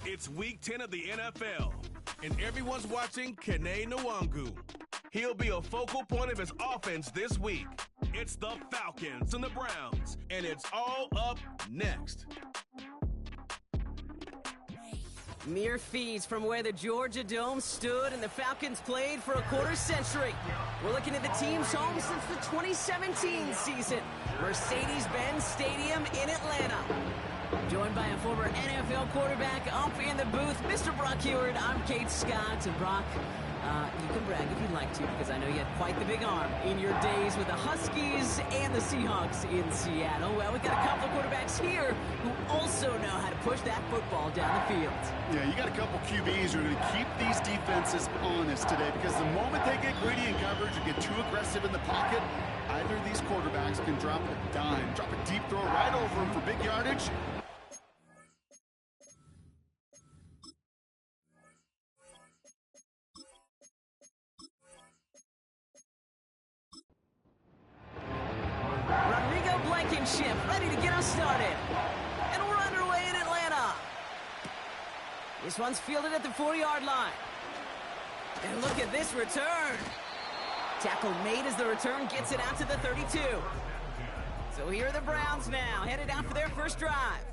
It's Week 10 of the NFL, and everyone's watching Kene Nwangu. He'll be a focal point of his offense this week. It's the Falcons and the Browns, and it's all up next. Mere feet from where the Georgia Dome stood and the Falcons played for a quarter century. We're looking at the team's home since the 2017 season, Mercedes-Benz Stadium in Atlanta. Joined by a former NFL quarterback up in the booth, Mr. Brock Heward. I'm Kate Scott, and Brock, you can brag if you'd like to, because I know you had quite the big arm in your days with the Huskies and the Seahawks in Seattle. Well, we've got a couple of quarterbacks here who also know how to push that football down the field. Yeah, you got a couple QBs who are going to keep these defenses honest today, because the moment they get greedy in coverage or get too aggressive in the pocket, either of these quarterbacks can drop a dime, drop a deep throw right over them for big yardage. Ready to get us started. And we're underway in Atlanta. This one's fielded at the 4-yard line. And look at this return. Tackle made as the return gets it out to the 32. So here are the Browns now, headed out for their first drive.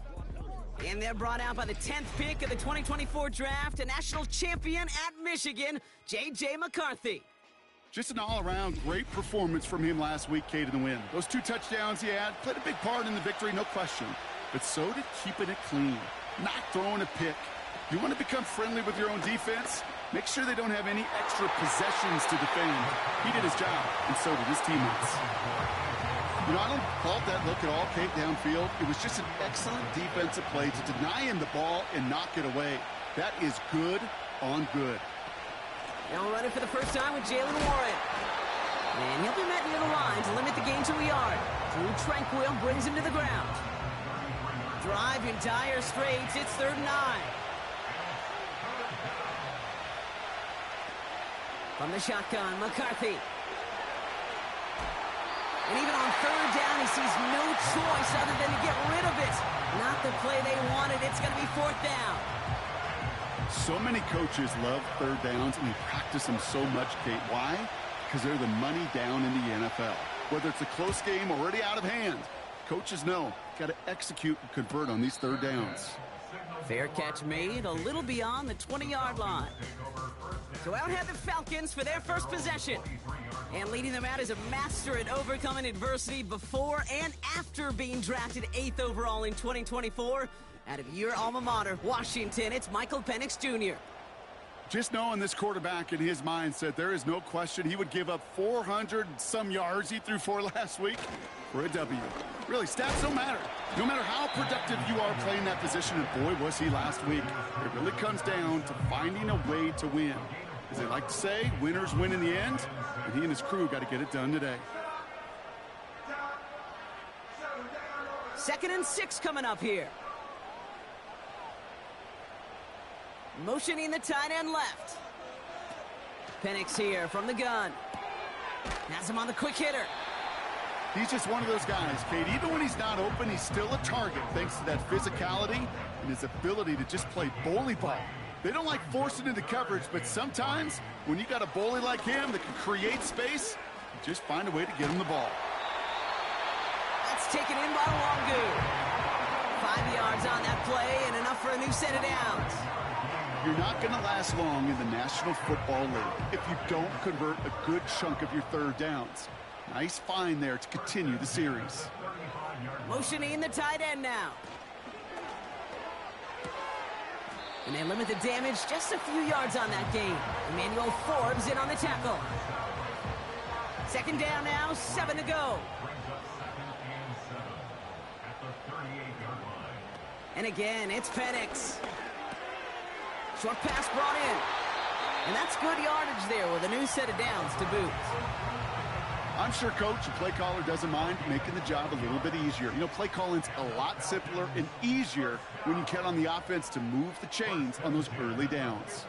And they're brought out by the 10th pick of the 2024 draft, a national champion at Michigan, J.J. McCarthy. Just an all-around great performance from him last week, Kate, in the win. Those 2 touchdowns he had played a big part in the victory, no question. But so did keeping it clean, not throwing a pick. You want to become friendly with your own defense? Make sure they don't have any extra possessions to defend. He did his job, and so did his teammates. You know, I don't fault that look at all, Kate, downfield. It was just an excellent defensive play to deny him the ball and knock it away. That is good on good. Now running for the first time with Jalen Warren. And he'll be met near the line to limit the gain to a yard. Drew Tranquil brings him to the ground. Drive in dire straits. It's 3rd and 9. From the shotgun, McCarthy. And even on 3rd down, he sees no choice other than to get rid of it. Not the play they wanted. It's going to be 4th down. So many coaches love 3rd downs, and they practice them so much, Kate. Why? Because they're the money down in the NFL. Whether it's a close game already out of hand, coaches know, got to execute and convert on these 3rd downs. Fair catch made, a little beyond the 20-yard line. So out head the Falcons for their first possession. And leading them out is a master at overcoming adversity before and after being drafted 8th overall in 2024. Out of your alma mater, Washington, it's Michael Penix Jr. Just knowing this quarterback in his mindset, there is no question he would give up 400-some yards he threw for last week for a W. Really, stats don't matter. No matter how productive you are playing that position, and boy, was he last week. It really comes down to finding a way to win. As they like to say, winners win in the end, and he and his crew got to get it done today. 2nd and 6 coming up here. Motioning the tight end left. Penix here from the gun. Has him on the quick hitter. He's just one of those guys, Kate. Even when he's not open, he's still a target thanks to that physicality and his ability to just play bully ball. They don't like forcing into coverage, but sometimes when you got a bully like him that can create space, you just find a way to get him the ball. That's taken in by Nwangu. 5 yards on that play and enough for a new set of downs. You're not going to last long in the National Football League if you don't convert a good chunk of your 3rd downs. Nice find there to continue the series. Motioning the tight end now. And they limit the damage just a few yards on that gain. Emmanuel Forbes in on the tackle. 2nd down now, 7 to go. And again, it's Penix. Short pass brought in. And that's good yardage there with a new set of downs to boot. I'm sure coach and play caller doesn't mind making the job a little bit easier. You know, play calling's a lot simpler and easier when you count on the offense to move the chains on those early downs.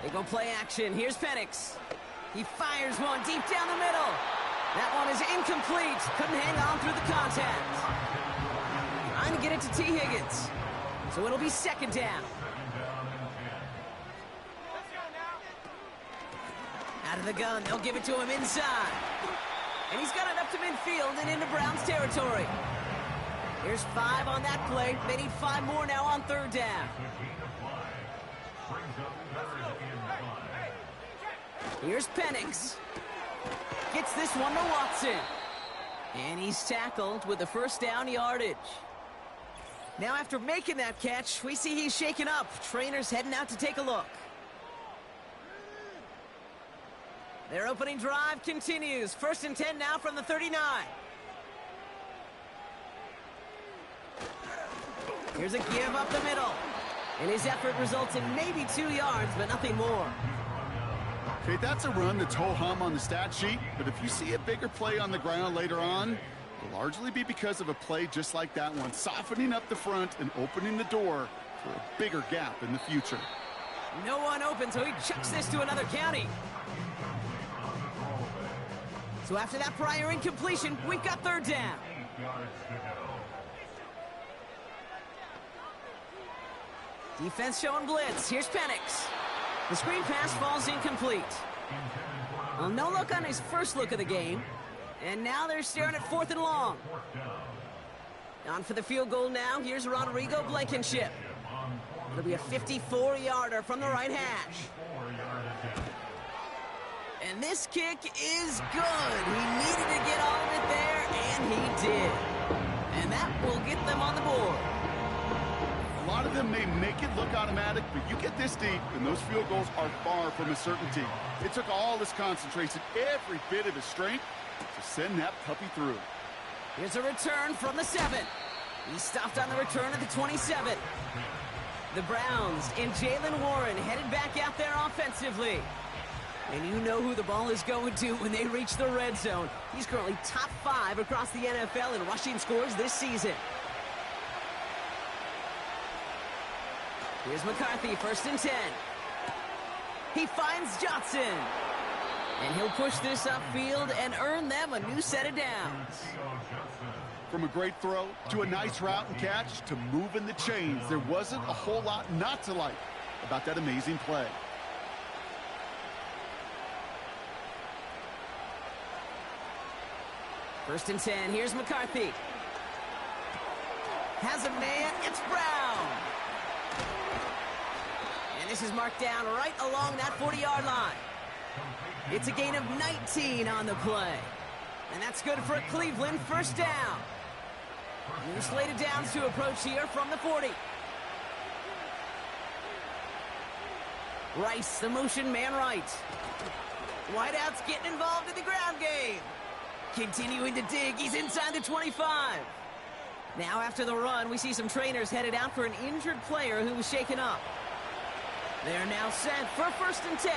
They go play action. Here's Penix. He fires one deep down the middle. That one is incomplete. Couldn't hang on through the contact. Trying to get it to T. Higgins. So it'll be second down. Out of the gun, they'll give it to him inside. And he's got it up to midfield and into Browns territory. Here's 5 on that play. They need 5 more now on third down. Here's Penix. Gets this one to Watson. And he's tackled with the first down yardage. Now after making that catch, we see he's shaken up. Trainers heading out to take a look. Their opening drive continues. 1st and 10 now from the 39. Here's a give up the middle. And his effort results in maybe 2 yards, but nothing more. Okay, that's a run that's ho-hum on the stat sheet, but if you see a bigger play on the ground later on, it'll largely be because of a play just like that one, softening up the front and opening the door for a bigger gap in the future. No one open, so he chucks this to another county. So after that prior incompletion, we've got third down. Defense showing blitz. Here's Penix. The screen pass falls incomplete. Well, no look on his first look of the game. And now they're staring at 4th and long. On for the field goal now. Here's Rodrigo Blankenship. It'll be a 54-yarder from the right hash. And this kick is good. He needed to get all of it there, and he did. And that will get them on the board. A lot of them may make it look automatic, but you get this deep, and those field goals are far from a certainty. It took all his concentration, every bit of his strength, to send that puppy through. Here's a return from the 7. He stopped on the return at the 27. The Browns and Jaylen Warren headed back out there offensively. And you know who the ball is going to when they reach the red zone. He's currently top 5 across the NFL in rushing scores this season. Here's McCarthy, 1st and 10. He finds Johnson. And he'll push this upfield and earn them a new set of downs. From a great throw to a nice route and catch to moving the chains, there wasn't a whole lot not to like about that amazing play. First and 10, here's McCarthy. Has a man, it's Brown. And this is marked down right along that 40-yard line. It's a gain of 19 on the play. And that's good for Cleveland, first down. New slated downs to approach here from the 40. Rice, the motion man right. Wideout's getting involved in the ground game. Continuing to dig, he's inside the 25. Now after the run, we see some trainers headed out for an injured player who was shaken up. They're now set for 1st and 10.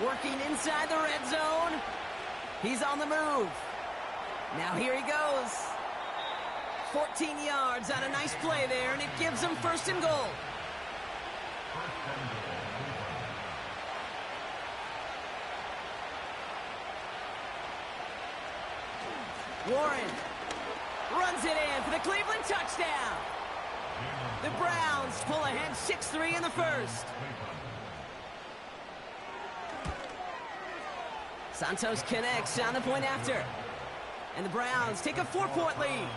Working inside the red zone. He's on the move. Now here he goes. 14 yards on a nice play there, and it gives him 1st and goal. Warren runs it in for the Cleveland touchdown. The Browns pull ahead 6-3 in the first. Santos connects on the point after. And the Browns take a 4-point lead.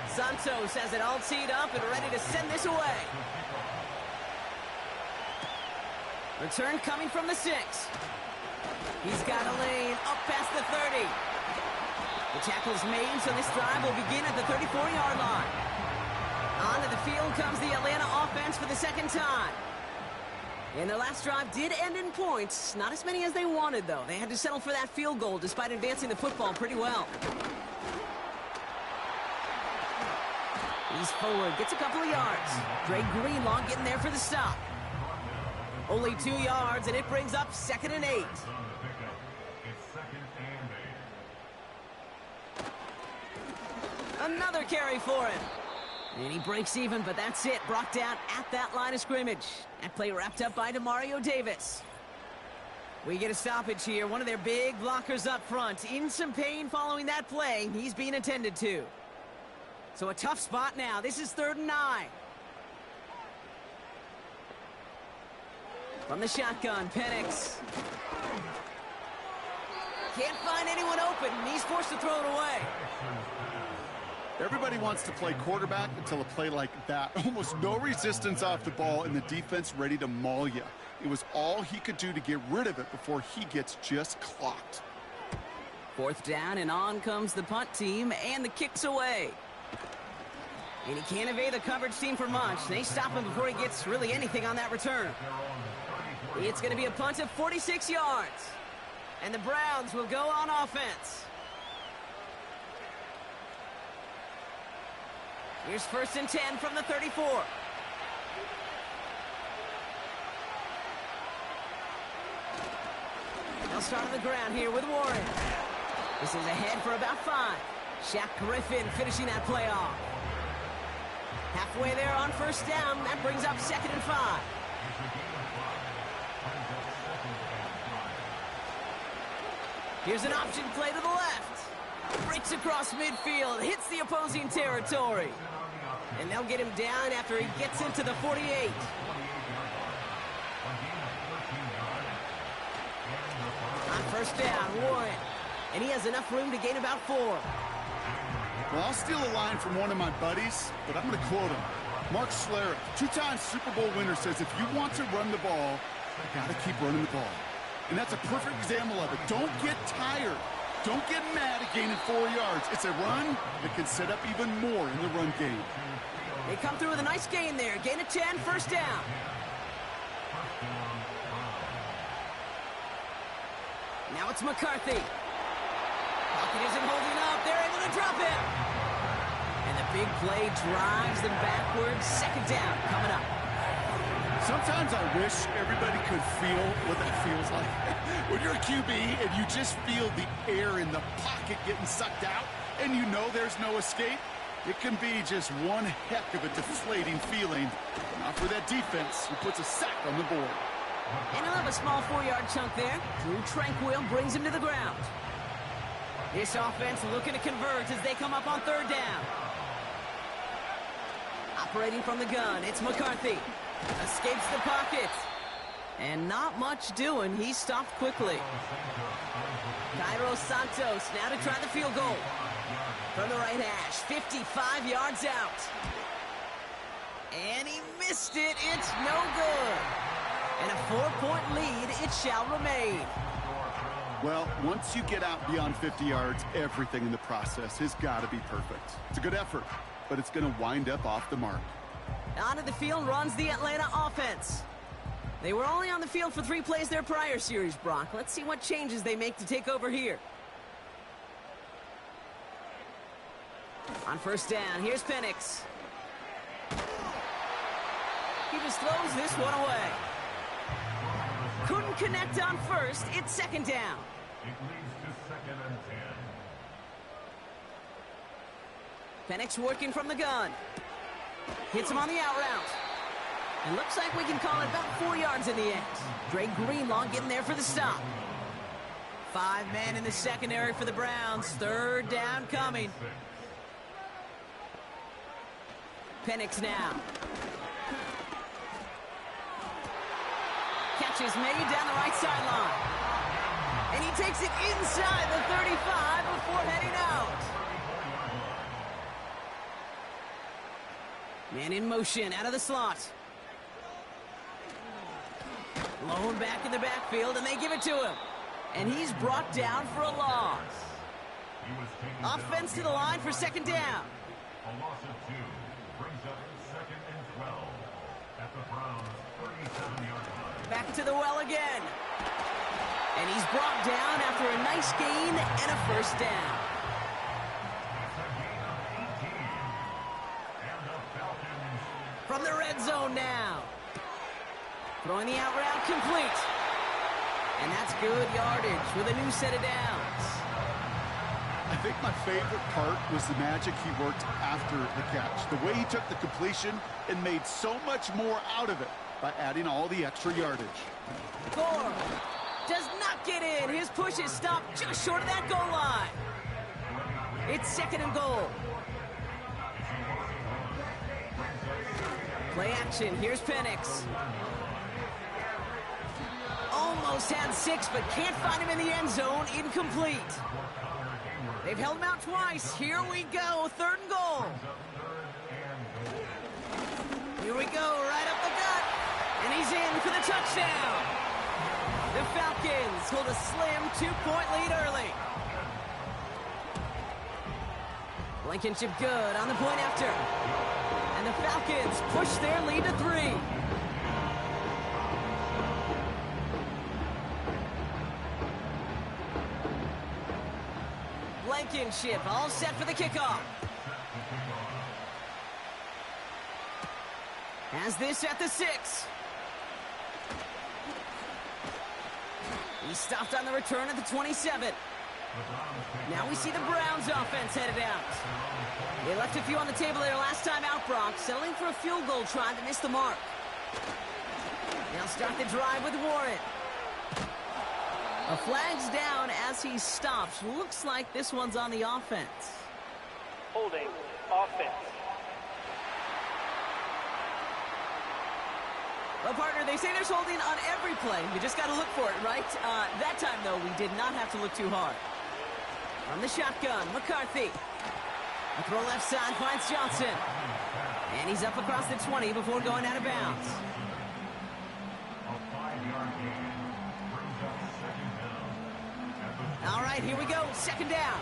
Santos has it all teed up and ready to send this away. Return coming from the 6. He's got a lane up past the 30. The tackle's made, so this drive will begin at the 34-yard line. Onto the field comes the Atlanta offense for the second time. And their last drive did end in points. Not as many as they wanted, though. They had to settle for that field goal despite advancing the football pretty well. He's forward, gets a couple of yards. Dre Greenlaw getting there for the stop. Only 2 yards, and it brings up 2nd and 8. Another carry for him. And he breaks even, but that's it. Brought down at that line of scrimmage. That play wrapped up by Demario Davis. We get a stoppage here. One of their big blockers up front. In some pain following that play. He's being attended to. So a tough spot now. This is 3rd and 9. From the shotgun, Penix. Can't find anyone open, and he's forced to throw it away. Everybody wants to play quarterback until a play like that. Almost no resistance off the ball and the defense ready to maul you. It was all he could do to get rid of it before he gets just clocked. 4th down, and on comes the punt team, and the kick's away. And he can't evade the coverage team for much. They stop him before he gets really anything on that return. It's going to be a punt of 46 yards. And the Browns will go on offense. Here's 1st and 10 from the 34. They'll start on the ground here with Warren. This is ahead for about 5. Shaq Griffin finishing that play off. Halfway there on 1st down. That brings up 2nd and 5. Here's an option play to the left. Breaks across midfield, hits the opposing territory. And they'll get him down after he gets into the 48. On 1st down, Warren. And he has enough room to gain about 4. Well, I'll steal a line from one of my buddies, but I'm going to quote him. Mark Schlereth, 2-time Super Bowl winner, says if you want to run the ball, you got to keep running the ball. And that's a perfect example of it. Don't get tired. Don't get mad at gaining 4 yards. It's a run that can set up even more in the run game. They come through with a nice gain there. Gain of 10, 1st down. Now it's McCarthy. Pocket isn't holding up. They're able to drop him. And the big play drives them backwards. 2nd down coming up. Sometimes I wish everybody could feel what that feels like. When you're a QB and you just feel the air in the pocket getting sucked out and you know there's no escape, it can be just one heck of a deflating feeling. Not for that defense who puts a sack on the board. And he'll have a small 4-yard chunk there. Drew Tranquil brings him to the ground. This offense looking to convert as they come up on 3rd down. Operating from the gun, it's McCarthy. Escapes the pocket. And not much doing. He stopped quickly. Cairo Santos now to try the field goal. From the right hash, 55 yards out. And he missed it. It's no good. And a 4-point lead, it shall remain. Well, once you get out beyond 50 yards, everything in the process has got to be perfect. It's a good effort, but it's going to wind up off the mark. Onto the field runs the Atlanta offense. They were only on the field for 3 plays their prior series, Brock. Let's see what changes they make to take over here. On 1st down, here's Penix. He just throws this one away. Couldn't connect on 1st. It's 2nd down. It leads to 2nd and 10. Penix working from the gun. Hits him on the out route. And looks like we can call it about 4 yards in the end. Dre Greenlaw getting there for the stop. 5 men in the secondary for the Browns. 3rd down coming. Penix now. Catch is made down the right sideline. And he takes it inside the 35 before heading out. Man in motion out of the slot. Blown back in the backfield, and they give it to him. And he's brought down for a loss. Offense to the line for 2nd down. A loss of 2 brings up 2nd and 12 at the Browns' 37-yard line. Back to the well again. And he's brought down after a nice gain and a 1st down. From the red zone now. Throwing the out route complete. And that's good yardage with a new set of downs. I think my favorite part was the magic he worked after the catch. The way he took the completion and made so much more out of it by adding all the extra yardage. Gore does not get in. His push is stopped just short of that goal line. It's 2nd and goal. Play action. Here's Penix. Almost had 6, but can't find him in the end zone. Incomplete. They've held him out twice. Here we go. 3rd and goal. Here we go. Right up the gut. And he's in for the touchdown. The Falcons hold a slim 2-point lead early. Blankenship good on the point after. And the Falcons push their lead to 3. Blankenship all set for the kickoff. Has this at the 6. He stopped on the return at the 27. Now we see the Browns offense headed out. They left a few on the table there last time out, Brock, settling for a field goal try that missed the mark. They'll start the drive with Warren. A flag's down as he stops. Looks like this one's on the offense. Holding offense. Well, partner, they say there's holding on every play. You just got to look for it, right? That time, though, we did not have to look too hard. From the shotgun, McCarthy. A throw left side finds Johnson. And he's up across the 20 before going out of bounds. All right, here we go. 2nd down.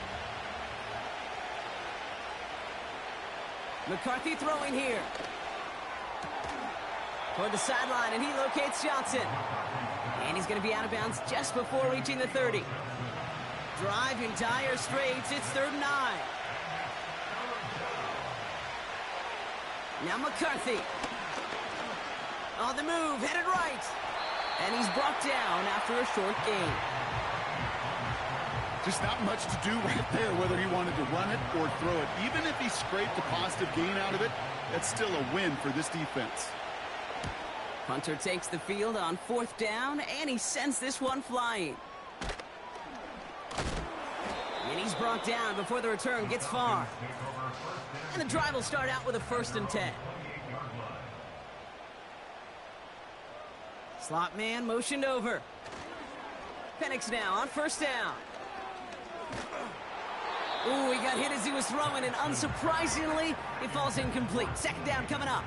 McCarthy throwing here. Toward the sideline, and he locates Johnson. And he's going to be out of bounds just before reaching the 30. Drive in dire straits. It's 3rd and 9. Now McCarthy. On the move, headed right. And he's brought down after a short gain. Just not much to do right there, whether he wanted to run it or throw it. Even if he scraped a positive gain out of it, that's still a win for this defense. Punter takes the field on 4th down, and he sends this one flying. And he's brought down before the return gets far. And the drive will start out with a 1st and 10. Slot man motioned over. Penix now on 1st down. Ooh, he got hit as he was throwing, and unsurprisingly, he falls incomplete. 2nd down coming up.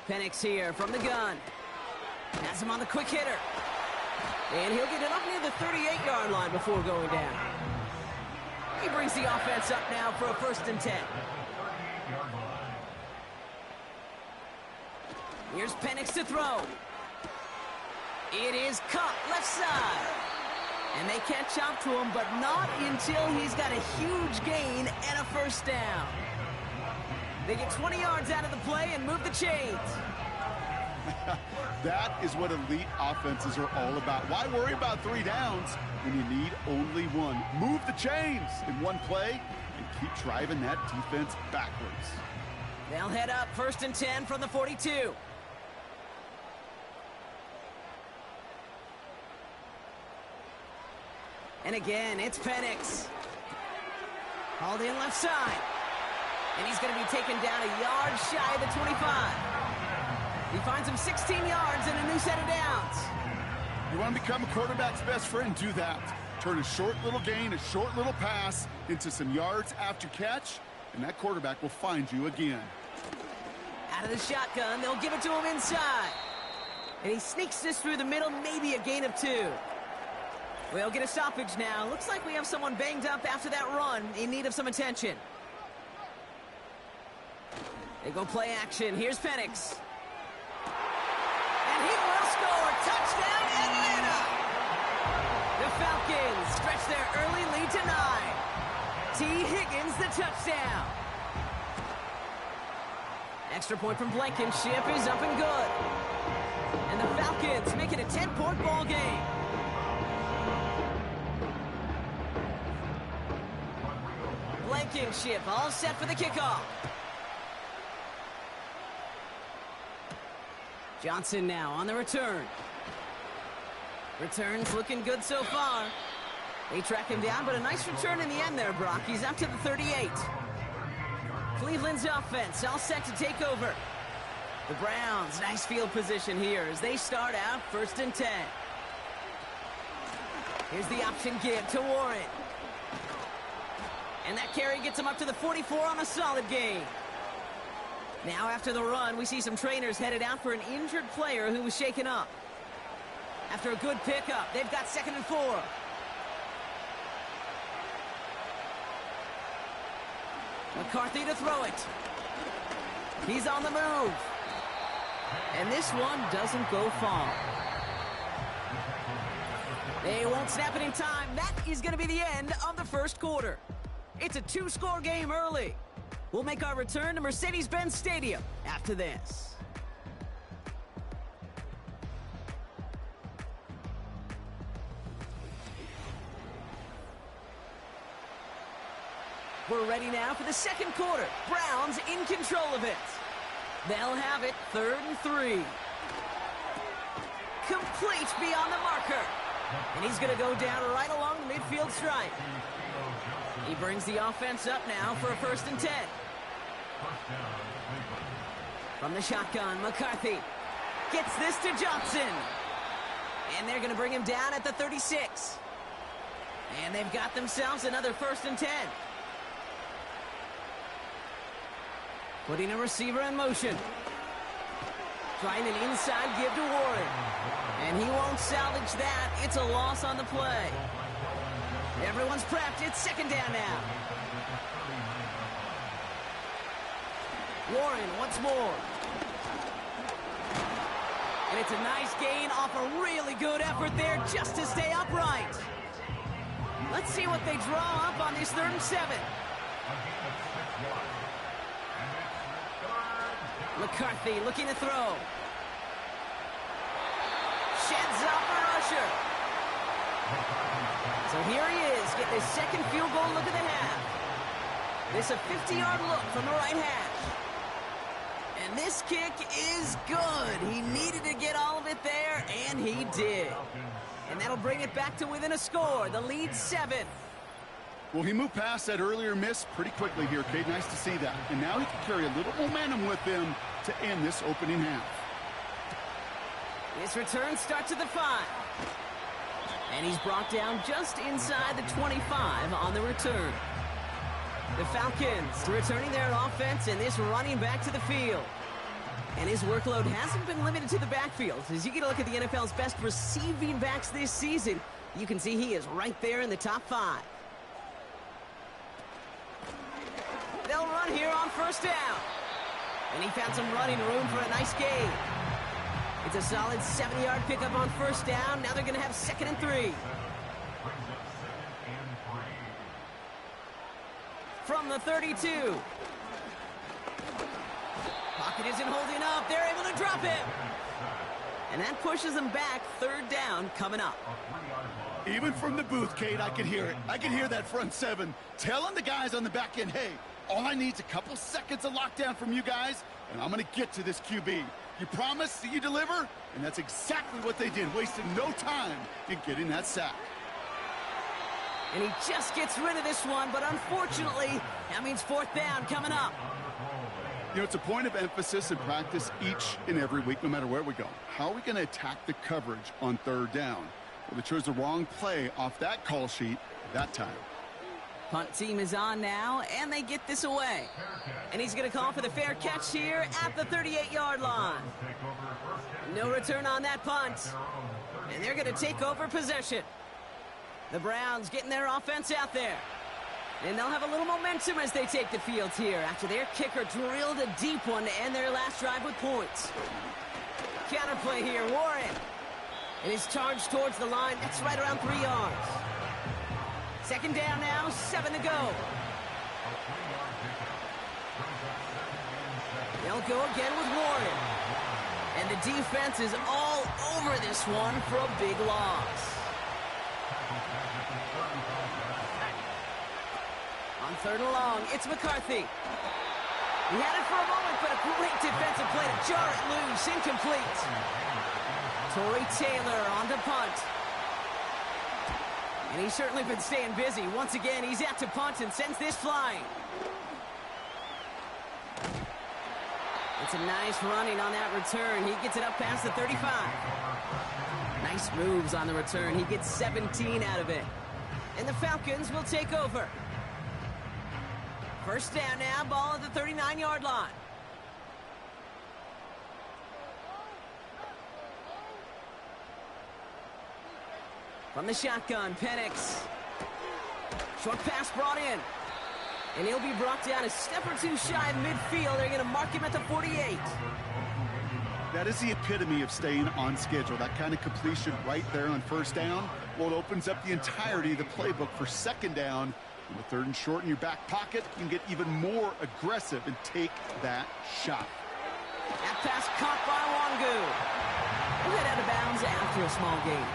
Penix here from the gun. Has him on the quick hitter. And he'll get it up near the 38-yard line before going down. He brings the offense up now for a 1st and 10. Here's Penix to throw. It is caught left side. And they catch up to him, but not until he's got a huge gain and a 1st down. They get 20 yards out of the play and move the chains. That is what elite offenses are all about. Why worry about 3 downs when you need only 1? Move the chains in one play and keep driving that defense backwards. They'll head up 1st and 10 from the 42. And again, it's Penix. Hauled in left side. And he's going to be taken down a yard shy of the 25. He finds him 16 yards and a new set of downs. You want to become a quarterback's best friend? Do that. Turn a short little gain, a short little pass into some yards after catch, and that quarterback will find you again. Out of the shotgun, they'll give it to him inside. And he sneaks this through the middle, maybe a gain of 2. We'll get a stoppage now. Looks like we have someone banged up after that run in need of some attention. They go play action. Here's Penix. And he will score. Touchdown, Atlanta! The Falcons stretch their early lead to 9. T. Higgins, the touchdown. Extra point from Blankenship is up and good. And the Falcons make it a 10-point ball game. Blankenship all set for the kickoff. Johnson now on the return. Returns looking good so far. They track him down, but a nice return in the end there, Brock. He's up to the 38. Cleveland's offense all set to take over. The Browns, nice field position here as they start out 1st and 10. Here's the option give to Warren. And that carry gets him up to the 44 on a solid gain. Now after the run, we see some trainers headed out for an injured player who was shaken up. After a good pickup, they've got 2nd and 4. McCarthy to throw it. He's on the move. And this one doesn't go far. They won't snap it in time. That is going to be the end of the first quarter. It's a 2-score game early. We'll make our return to Mercedes-Benz Stadium after this. We're ready now for the second quarter. Browns in control of it. They'll have it 3rd and 3. Complete beyond the marker. And he's going to go down right along the midfield stripe. He brings the offense up now for a 1st and 10. From the shotgun, McCarthy gets this to Johnson. And they're going to bring him down at the 36. And they've got themselves another 1st and 10. Putting a receiver in motion. Trying an inside give to Warren. And he won't salvage that. It's a loss on the play. Everyone's prepped. It's 2nd down now. Warren once more. And it's a nice gain off a really good effort there just to stay upright. Let's see what they draw up on this 3rd and 7. McCarthy looking to throw. Sheds off a rusher. So here he is, getting his 2nd field goal look of the half. This a 50-yard look from the right hash. And this kick is good. He needed to get all of it there, and he did. And that'll bring it back to within a score. The lead 7. Well, he moved past that earlier miss pretty quickly here, Cade. Nice to see that. And now he can carry a little momentum with him to end this opening half. This return starts at the 5. And he's brought down just inside the 25 on the return. The Falcons returning their offense and this running back to the field. And his workload hasn't been limited to the backfield. As you get a look at the NFL's best receiving backs this season, you can see he is right there in the top 5. They'll run here on 1st down. And he found some running room for a nice gain. It's a solid 70-yard pickup on 1st down. Now they're going to have 2nd and 3. From the 32. Pocket isn't holding up. They're able to drop him. And that pushes them back. 3rd down coming up. Even from the booth, Cade, I could hear it. I could hear that front 7 telling the guys on the back end, hey, all I need is a couple seconds of lockdown from you guys, and I'm going to get to this QB. You promise that you deliver? And that's exactly what they did, wasting no time in getting that sack. And he just gets rid of this one, but unfortunately, that means 4th down coming up. You know, it's a point of emphasis in practice each and every week, no matter where we go. How are we going to attack the coverage on 3rd down? Well, they chose the wrong play off that call sheet that time. Punt team is on now, and they get this away. And he's going to call for the fair catch here at the 38-yard line. No return on that punt. And they're going to take over possession. The Browns getting their offense out there. And they'll have a little momentum as they take the field here after their kicker drilled a deep one to end their last drive with points. Counterplay here, Warren. And he's charged towards the line. That's right around 3 yards. 2nd down now, 7 to go. They'll go again with Warren. And the defense is all over this one for a big loss. On 3rd and long, it's McCarthy. He had it for a moment, but a great defensive play to jar it loose. Incomplete. Torrey Taylor on to punt. And he's certainly been staying busy. Once again, he's out to punt and sends this flying. It's a nice running on that return. He gets it up past the 35. Nice moves on the return. He gets 17 out of it. And the Falcons will take over. First down now, ball at the 39-yard line. From the shotgun, Penix. Short pass brought in. And he'll be brought down a step or two shy of midfield. They're going to mark him at the 48. That is the epitome of staying on schedule. That kind of completion right there on first down. Well, it opens up the entirety of the playbook for second down. And with third and short in your back pocket, you can get even more aggressive and take that shot. That pass caught by Wangu. We'll head out of bounds after a small gain.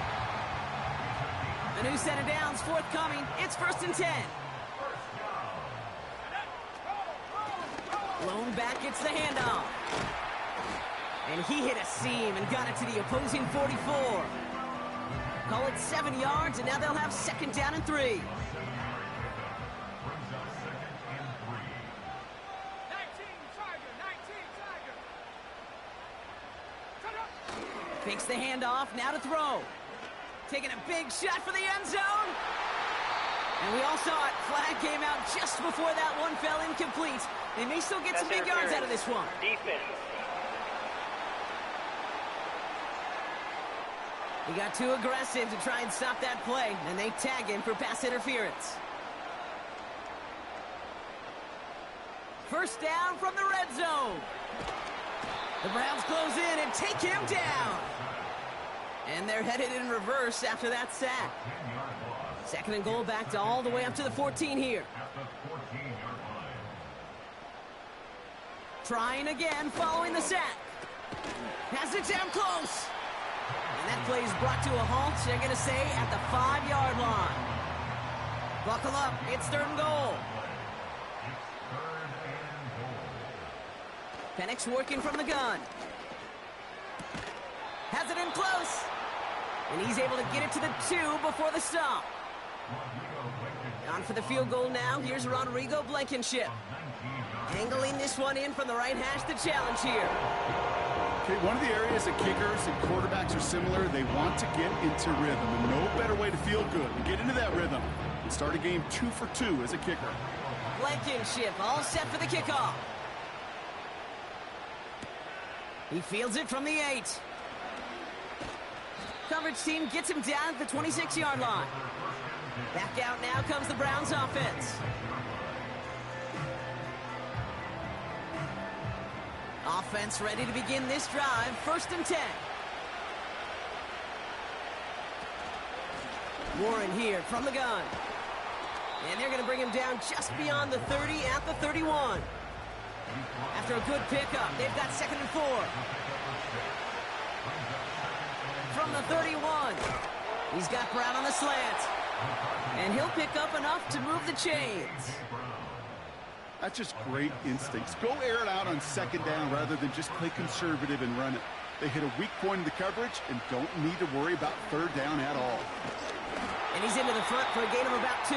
A new set of downs forthcoming. It's 1st and 10. Lone back gets the handoff. And he hit a seam and got it to the opposing 44. Call it 7 yards, and now they'll have second down and 3. Takes the handoff, now to throw. Taking a big shot for the end zone. And we all saw it. Flag came out just before that one fell incomplete. They may still get some big yards out of this one. Defense. He got too aggressive to try and stop that play, and they tag him for pass interference. First down from the red zone. The Browns close in and take him down. And they're headed in reverse after that sack. Second and goal, backed all the way up to the 14 here. Trying again following the sack. Has it down close. And that play is brought to a halt. They're going to say at the 5-yard line. Buckle up. It's third and goal. Penix working from the gun. Has it in close. And he's able to get it to the 2 before the stop. On for the field goal now. Here's Rodrigo Blankenship. Angling this one in from the right hash, the challenge here. Okay, one of the areas that kickers and quarterbacks are similar, they want to get into rhythm. And no better way to feel good than get into that rhythm and start a game 2 for 2 as a kicker. Blankenship all set for the kickoff. He fields it from the 8. Coverage team gets him down at the 26-yard line. Back out now comes the Browns offense. Offense ready to begin this drive. 1st and 10. Warren here from the gun. And they're going to bring him down just beyond the 30 at the 31. After a good pickup, they've got 2nd and 4. From the 31. He's got Brown on the slant. And he'll pick up enough to move the chains. That's just great instincts. Go air it out on second down rather than just play conservative and run it. They hit a weak point in the coverage and don't need to worry about third down at all. And he's into the front for a gain of about 2.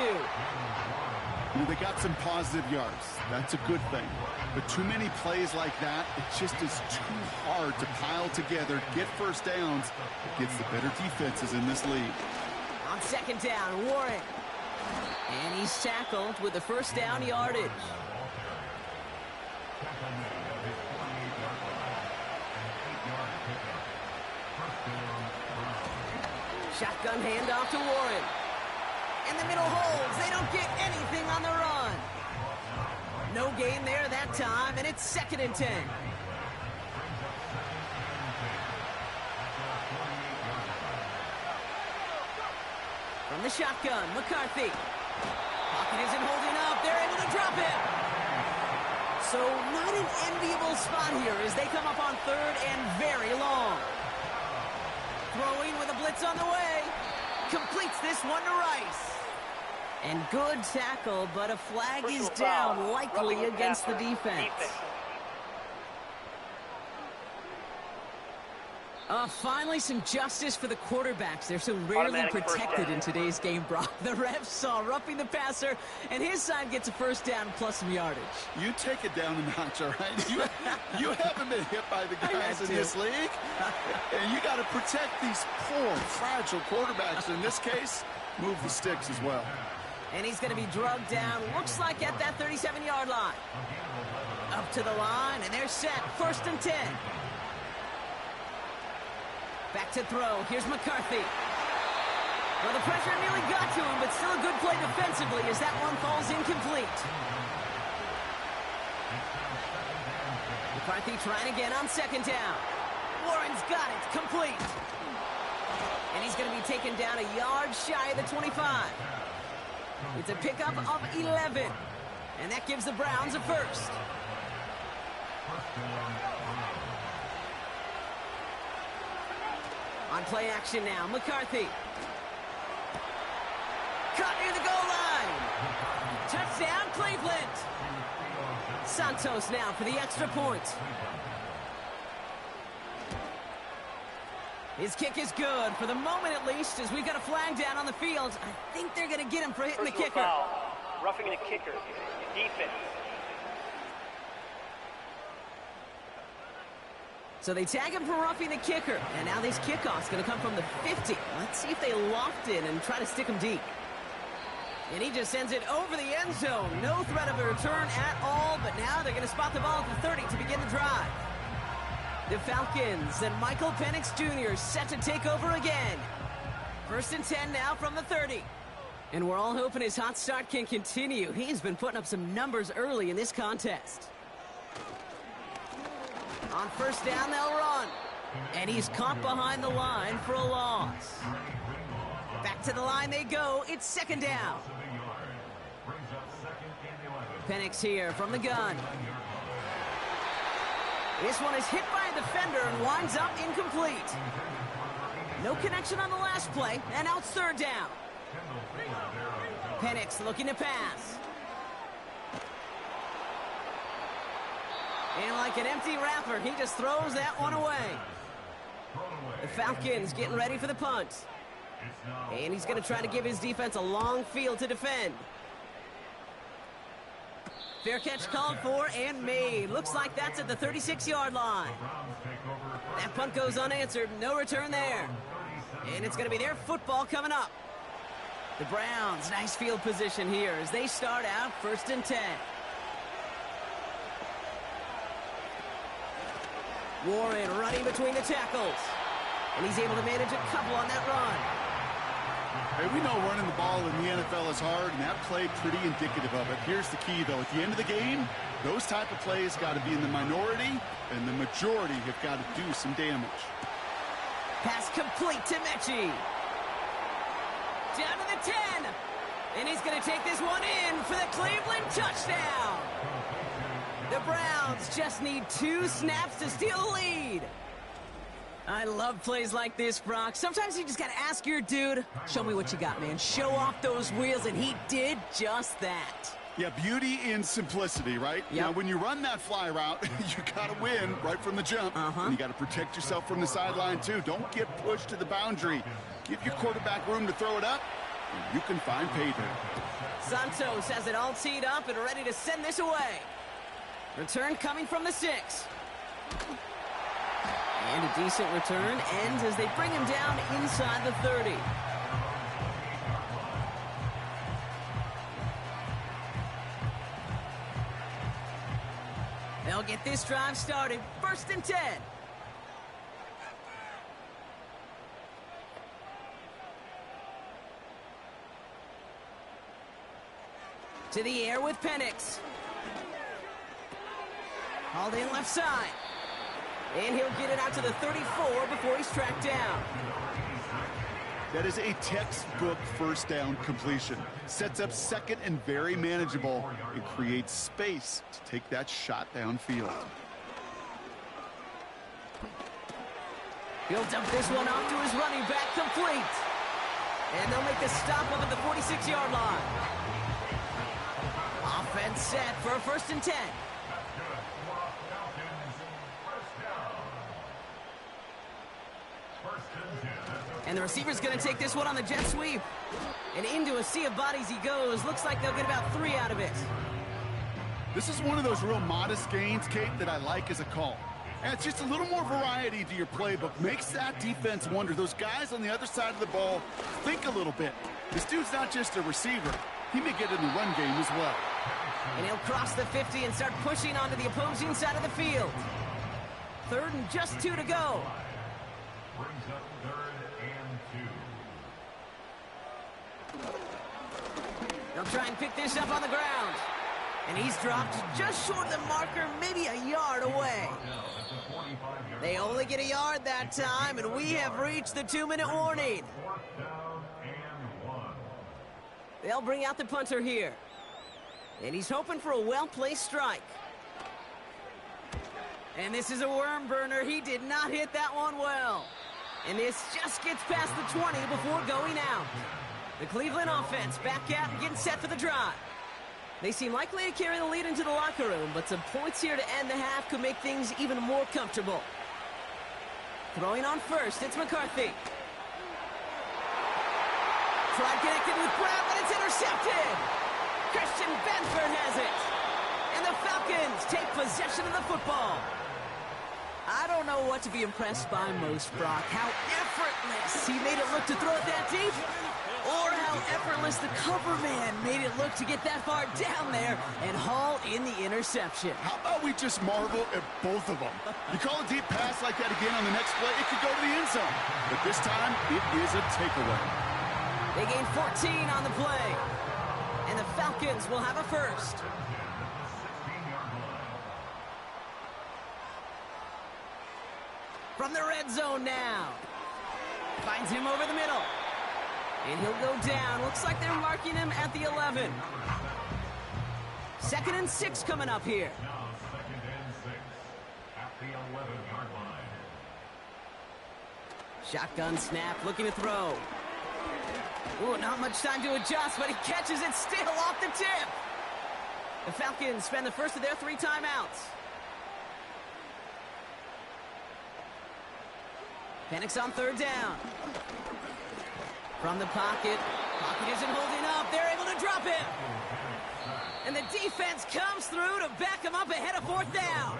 They got some positive yards. That's a good thing. But too many plays like that, it just is too hard to pile together, get first downs. It gets the better defenses in this league. On second down, Warren. And he's tackled with the first down yardage. Shotgun handoff to Warren. And the middle holds. They don't get anything on the run. No gain there that time, and it's 2nd and 10. From the shotgun, McCarthy. Pocket isn't holding up. They're able to drop it. So not an enviable spot here as they come up on 3rd and very long. Throwing with a blitz on the way. Completes this one to Rice. And good tackle, but a flag is down, likely against the defense. Finally some justice for the quarterbacks. They're so rarely Automatic first protected down. in today's game, Brock. The refs saw roughing the passer, and his side gets a first down plus some yardage. You take it down a notch, all right? You haven't been hit by the guys in this league, and you got to protect these poor, fragile quarterbacks. In this case, move the sticks as well. And he's going to be drugged down, looks like at that 37-yard line. Up to the line, and they're set. 1st and 10. Back to throw. Here's McCarthy. Well, the pressure nearly got to him, but still a good play defensively as that one falls incomplete. McCarthy trying again on 2nd down. Warren's got it. Complete. And he's going to be taken down a yard shy of the 25. It's a pickup of 11. And that gives the Browns a first. On play action now, McCarthy. Caught near the goal line. Touchdown, Cleveland. Santos now for the extra point. His kick is good, for the moment at least, as we've got a flag down on the field. I think they're going to get him for hitting the kicker. Foul. Roughing the kicker. Defense. So they tag him for roughing the kicker, and now this kickoff's going to come from the 50. Let's see if they loft in and try to stick him deep. And he just sends it over the end zone. No threat of a return at all, but now they're going to spot the ball at the 30 to begin the drive. The Falcons and Michael Penix Jr. set to take over again. 1st and 10 now from the 30. And we're all hoping his hot start can continue. He's been putting up some numbers early in this contest. On 1st down, they'll run. And he's caught behind the line for a loss. Back to the line they go. It's 2nd down. Penix here from the gun. This one is hit by a defender and winds up incomplete. No connection on the last play, and now it's 3rd down. Penix looking to pass. And like an empty wrapper, he just throws that one away. The Falcons getting ready for the punt. And he's going to try to give his defense a long field to defend. Fair catch called for and made. Looks like that's at the 36-yard line. That punt goes unanswered. No return there. And it's going to be their football coming up. The Browns, nice field position here as they start out 1st and 10. Warren running between the tackles. And he's able to manage a couple on that run. Hey, we know running the ball in the NFL is hard, and that play pretty indicative of it. Here's the key, though. At the end of the game, those type of plays got to be in the minority, and the majority have got to do some damage. Pass complete to Mechie. Down to the 10. And he's going to take this one in for the Cleveland touchdown. The Browns just need 2 snaps to steal the lead. I love plays like this, Brock. Sometimes you just got to ask your dude, show me what you got, man. Show off those wheels, and he did just that. Yeah, beauty in simplicity, right? Yep. Now, when you run that fly route, you got to win right from the jump. And you got to protect yourself from the sideline, too. Don't get pushed to the boundary. Give your quarterback room to throw it up, and you can find pay dirt. Santos has it all teed up and ready to send this away. Return coming from the 6. And a decent return ends as they bring him down inside the 30. They'll get this drive started. 1st and 10. To the air with Penix. Hauled in left side. And he'll get it out to the 34 before he's tracked down. That is a textbook 1st down completion. Sets up 2nd and very manageable and creates space to take that shot downfield. He'll dump this one off to his running back, complete. And they'll make the stop up at the 46-yard line. Offense set for a 1st and 10. And the receiver's going to take this one on the jet sweep. And into a sea of bodies he goes. Looks like they'll get about 3 out of it. This is one of those real modest gains, Kate, that I like as a call. Adds just a little more variety to your playbook. Makes that defense wonder. Those guys on the other side of the ball think a little bit. This dude's not just a receiver. He may get in the run game as well. And he'll cross the 50 and start pushing onto the opposing side of the field. 3rd and just 2 to go. Brings up 3rd and 2. They'll try and pick this up on the ground. And he's dropped just short of the marker, maybe a yard away. They only get a yard that time, and we have reached the 2-minute warning. 4th down and 1. They'll bring out the punter here. And he's hoping for a well-placed strike. And this is a worm burner. He did not hit that one well. And this just gets past the 20 before going out. The Cleveland offense back out and getting set for the drive. They seem likely to carry the lead into the locker room, but some points here to end the half could make things even more comfortable. Throwing on first, it's McCarthy. Tried connected with Brown, but it's intercepted. Christian Benford has it. And the Falcons take possession of the football. I don't know what to be impressed by most, Brock. How effortless he made it look to throw it that deep, or how effortless the cover man made it look to get that far down there and haul in the interception. How about we just marvel at both of them? You call a deep pass like that again on the next play, it could go to the end zone. But this time, it is a takeaway. They gain 14 on the play. And the Falcons will have a first. From the red zone now. Finds him over the middle. And he'll go down. Looks like they're marking him at the 11. 2nd and 6 coming up here. Now 2nd and 6 at the 11-yard line. Shotgun snap, looking to throw. Ooh, not much time to adjust, but he catches it still off the tip. The Falcons spend the first of their 3 timeouts. Penix on 3rd down. From the pocket. Pocket isn't holding up. They're able to drop it. And the defense comes through to back him up ahead of 4th down.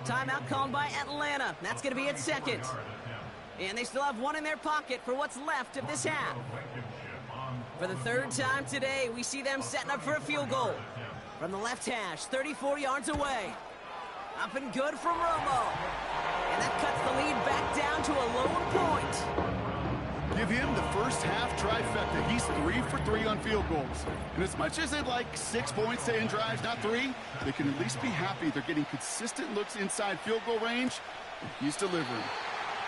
Timeout called by Atlanta. That's going to be its 2nd. And they still have 1 in their pocket for what's left of this half. For the 3rd time today, we see them setting up for a field goal. From the left hash, 34 yards away. Up and good from Romo. And that cuts the lead back down to a lone point. Give him the first half trifecta. He's 3 for 3 on field goals. And as much as they'd like 6 points to end drives, not 3, they can at least be happy they're getting consistent looks inside field goal range, and he's delivering.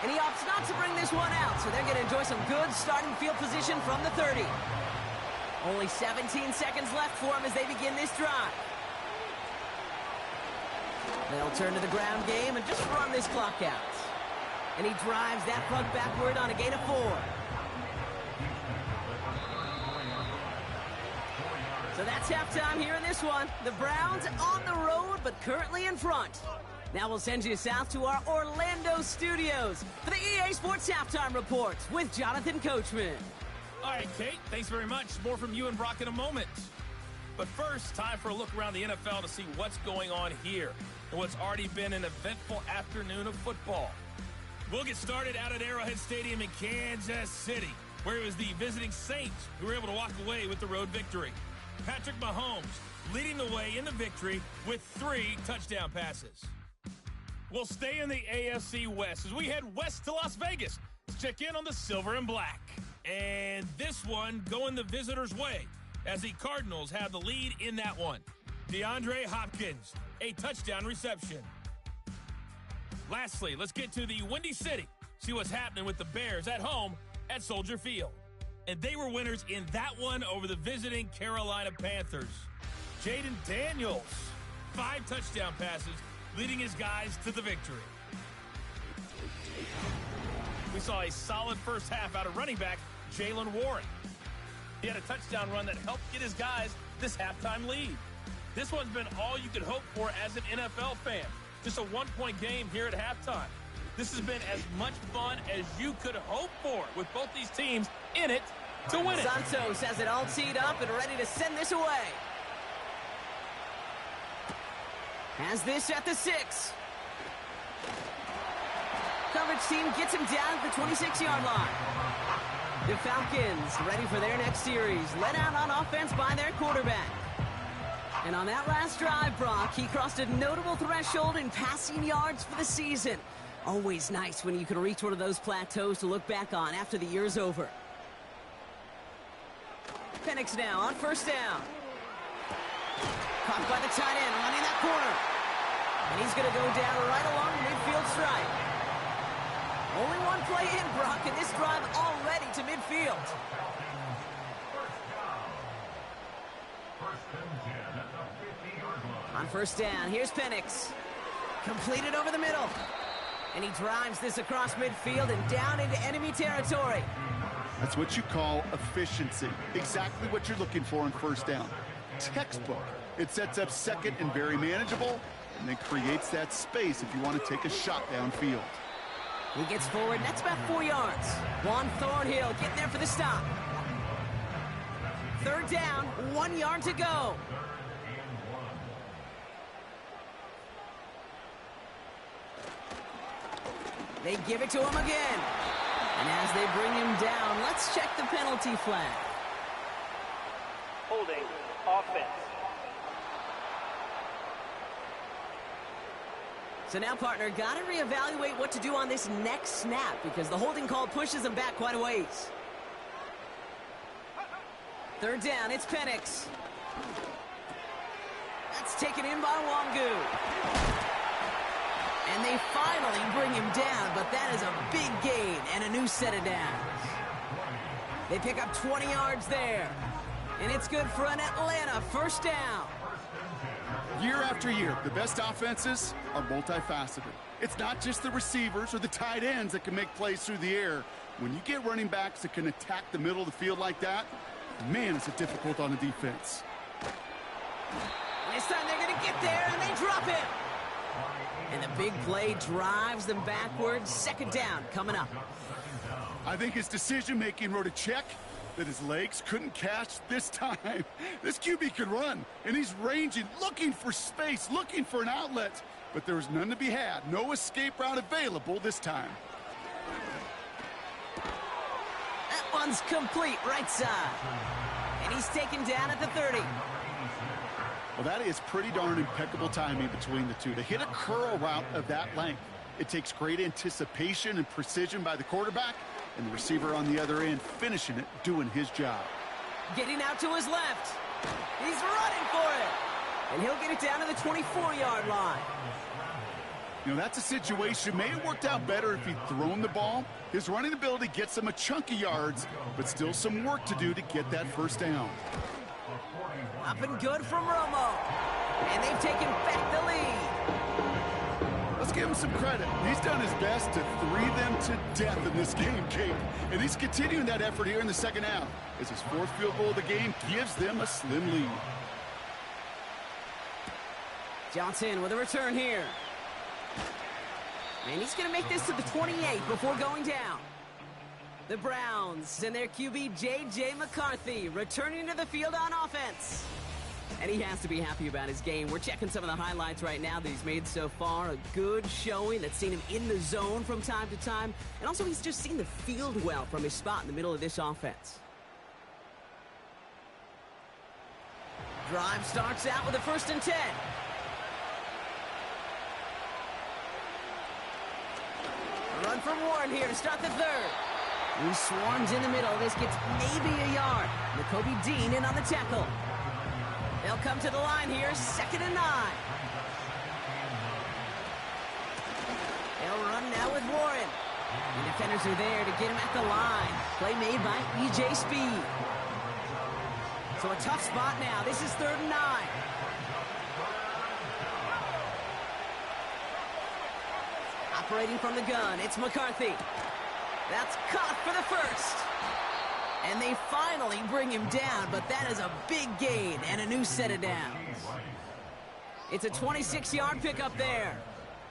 And he opts not to bring this one out, so they're going to enjoy some good starting field position from the 30. Only 17 seconds left for him as they begin this drive. They'll turn to the ground game and just run this clock out. And he drives that puck backward on a gain of 4. So that's halftime here in this one. The Browns on the road, but currently in front. Now we'll send you south to our Orlando studios for the EA Sports Halftime Report with Jonathan Coachman. All right, Kate, thanks very much. More from you and Brock in a moment. But first, time for a look around the NFL to see what's going on here and what's already been an eventful afternoon of football. We'll get started out at Arrowhead Stadium in Kansas City, where it was the visiting Saints who were able to walk away with the road victory. Patrick Mahomes leading the way in the victory with 3 touchdown passes. We'll stay in the AFC West as we head west to Las Vegas to check in on the silver and black. And this one going the visitors' way as the Cardinals have the lead in that one. DeAndre Hopkins, a touchdown reception. Lastly, let's get to the Windy City, see what's happening with the Bears at home at Soldier Field. And they were winners in that one over the visiting Carolina Panthers. Jaden Daniels, 5 touchdown passes, leading his guys to the victory. We saw a solid first half out of running back Jaylen Warren. He had a touchdown run that helped get his guys this halftime lead. This one's been all you could hope for as an NFL fan. Just a 1-point game here at halftime. This has been as much fun as you could hope for, with both these teams in it to win it. Santos has it all teed up and ready to send this away. Has this at the 6. Coverage team gets him down at the 26-yard line. The Falcons ready for their next series, led out on offense by their quarterback. And on that last drive, Brock, he crossed a notable threshold in passing yards for the season. Always nice when you can reach one of those plateaus to look back on after the year's over. Penix now on first down. Caught by the tight end, running that corner. And he's going to go down right along the midfield stripe. Only one play in, Brock, and this drive already to midfield. On first down, here's Penix. Completed over the middle. And he drives this across midfield and down into enemy territory. That's what you call efficiency. Exactly what you're looking for on first down. Textbook. It sets up second and very manageable, and then creates that space if you want to take a shot downfield. He gets forward, and that's about 4 yards. Juan Thornhill getting there for the stop. Third down, 1 yard to go. They give it to him again. And as they bring him down, let's check the penalty flag. Holding, offense. So now, partner, got to reevaluate what to do on this next snap because the holding call pushes him back quite a ways. Third down, it's Penix. That's taken in by Wangu. And they finally bring him down, but that is a big gain and a new set of downs. They pick up 20 yards there. And it's good for an Atlanta first down. Year after year, the best offenses are multifaceted. It's not just the receivers or the tight ends that can make plays through the air. When you get running backs that can attack the middle of the field like that, man, is it difficult on the defense. This time they're going to get there, and they drop it. And the big play drives them backwards. Second down coming up. I think his decision-making wrote a check that his legs couldn't catch this time. This QB could run, and he's ranging, looking for space, looking for an outlet. But there was none to be had. No escape route available this time. That one's complete, right side. And he's taken down at the 30. Well, that is pretty darn impeccable timing between the two. To hit a curl route of that length, it takes great anticipation and precision by the quarterback, and the receiver on the other end finishing it, doing his job. Getting out to his left. He's running for it. And he'll get it down to the 24-yard line. You know, that's a situation. May have worked out better if he'd thrown the ball. His running ability gets him a chunk of yards, but still some work to do to get that first down. Up and good from Romo. And they've taken back the lead. Let's give him some credit. He's done his best to three them to death in this game, Kate. And he's continuing that effort here in the second half, as his fourth field goal of the game gives them a slim lead. Johnson with a return here. And he's going to make this to the 28 before going down. The Browns and their QB, J.J. McCarthy, returning to the field on offense. And he has to be happy about his game. We're checking some of the highlights right now that he's made so far. A good showing that's seen him in the zone from time to time. And also he's just seen the field well from his spot in the middle of this offense. Drive starts out with a 1st and 10. A run from Warren here to start the third. He swarms in the middle. This gets maybe a yard. Nakobe Dean in on the tackle. They'll come to the line here, 2nd and 9. They'll run now with Warren. The defenders are there to get him at the line. Play made by E.J. Speed. So a tough spot now. This is 3rd and 9. Operating from the gun, it's McCarthy. That's caught for the first. And they finally bring him down, but that is a big gain and a new set of downs. It's a 26-yard pickup there.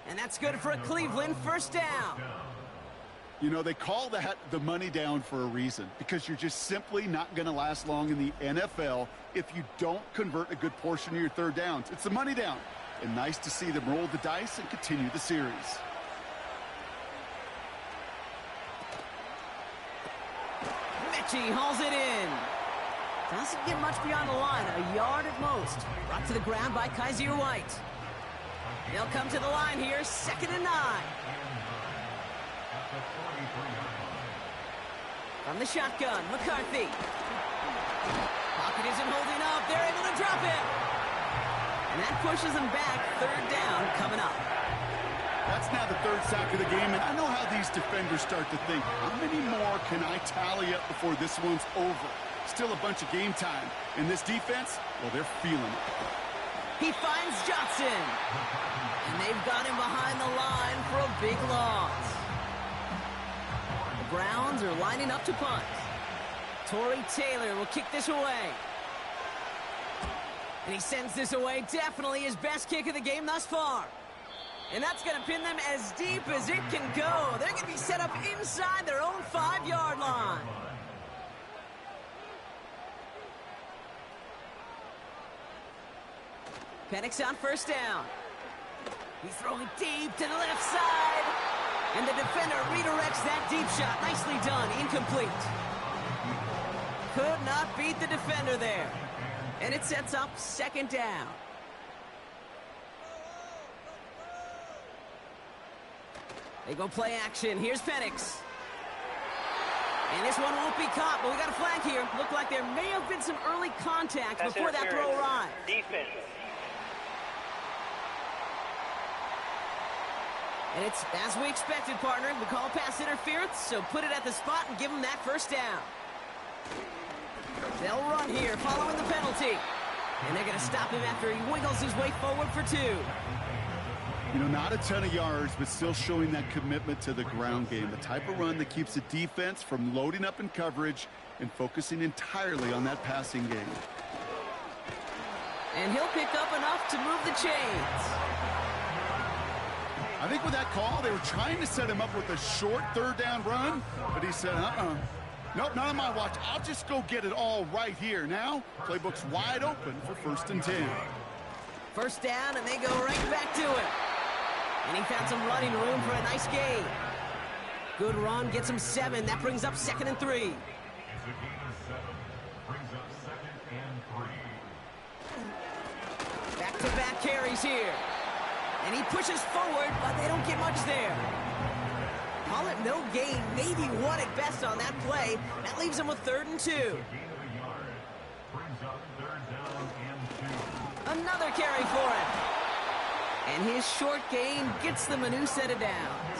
And that's good for a Cleveland first down. You know, they call that the money down for a reason, because you're just simply not going to last long in the NFL if you don't convert a good portion of your third downs. It's the money down. And nice to see them roll the dice and continue the series. Mechie hauls it in. Doesn't get much beyond the line, a yard at most. Brought to the ground by Kaiser White. They'll come to the line here, 2nd and 9. From the shotgun, McCarthy. Pocket isn't holding up. They're able to drop him. And that pushes them back. 3rd down coming up. That's now the 3rd sack of the game, and I know how these defenders start to think. How many more can I tally up before this one's over? Still a bunch of game time. And this defense, well, they're feeling it. He finds Johnson. And they've got him behind the line for a big loss. The Browns are lining up to punt. Torrey Taylor will kick this away. And he sends this away. Definitely his best kick of the game thus far. And that's going to pin them as deep as it can go. They're going to be set up inside their own 5-yard line. Penix on first down. He's throwing deep to the left side. And the defender redirects that deep shot. Nicely done. Incomplete. Could not beat the defender there. And it sets up 2nd down. They go play action. Here's Penix. And this one won't be caught, but we got a flag here. Looked like there may have been some early contact Pass before that throw arrived. Defense. And it's as we expected, partner. We call pass interference, so put it at the spot and give them that first down. They'll run here following the penalty. And they're going to stop him after he wiggles his way forward for 2. You know, not a ton of yards, but still showing that commitment to the ground game. The type of run that keeps the defense from loading up in coverage and focusing entirely on that passing game. And he'll pick up enough to move the chains. I think with that call, they were trying to set him up with a short 3rd down run, but he said, nope, not on my watch. I'll just go get it all right here. Now, playbook's wide open for 1st and 10. First down, and they go right back to it. And he found some running room for a nice gain. Good run, gets him 7. That brings up 2nd and 3. It's a gain of 7. Brings up 2nd and 3. Back-to-back carries here. And he pushes forward, but they don't get much there. Call it no gain, maybe 1 at best on that play. That leaves him with 3rd and 2. Gain of a yard. Brings up 3rd down and 2. Another carry for him. And his short gain gets them a new set of downs.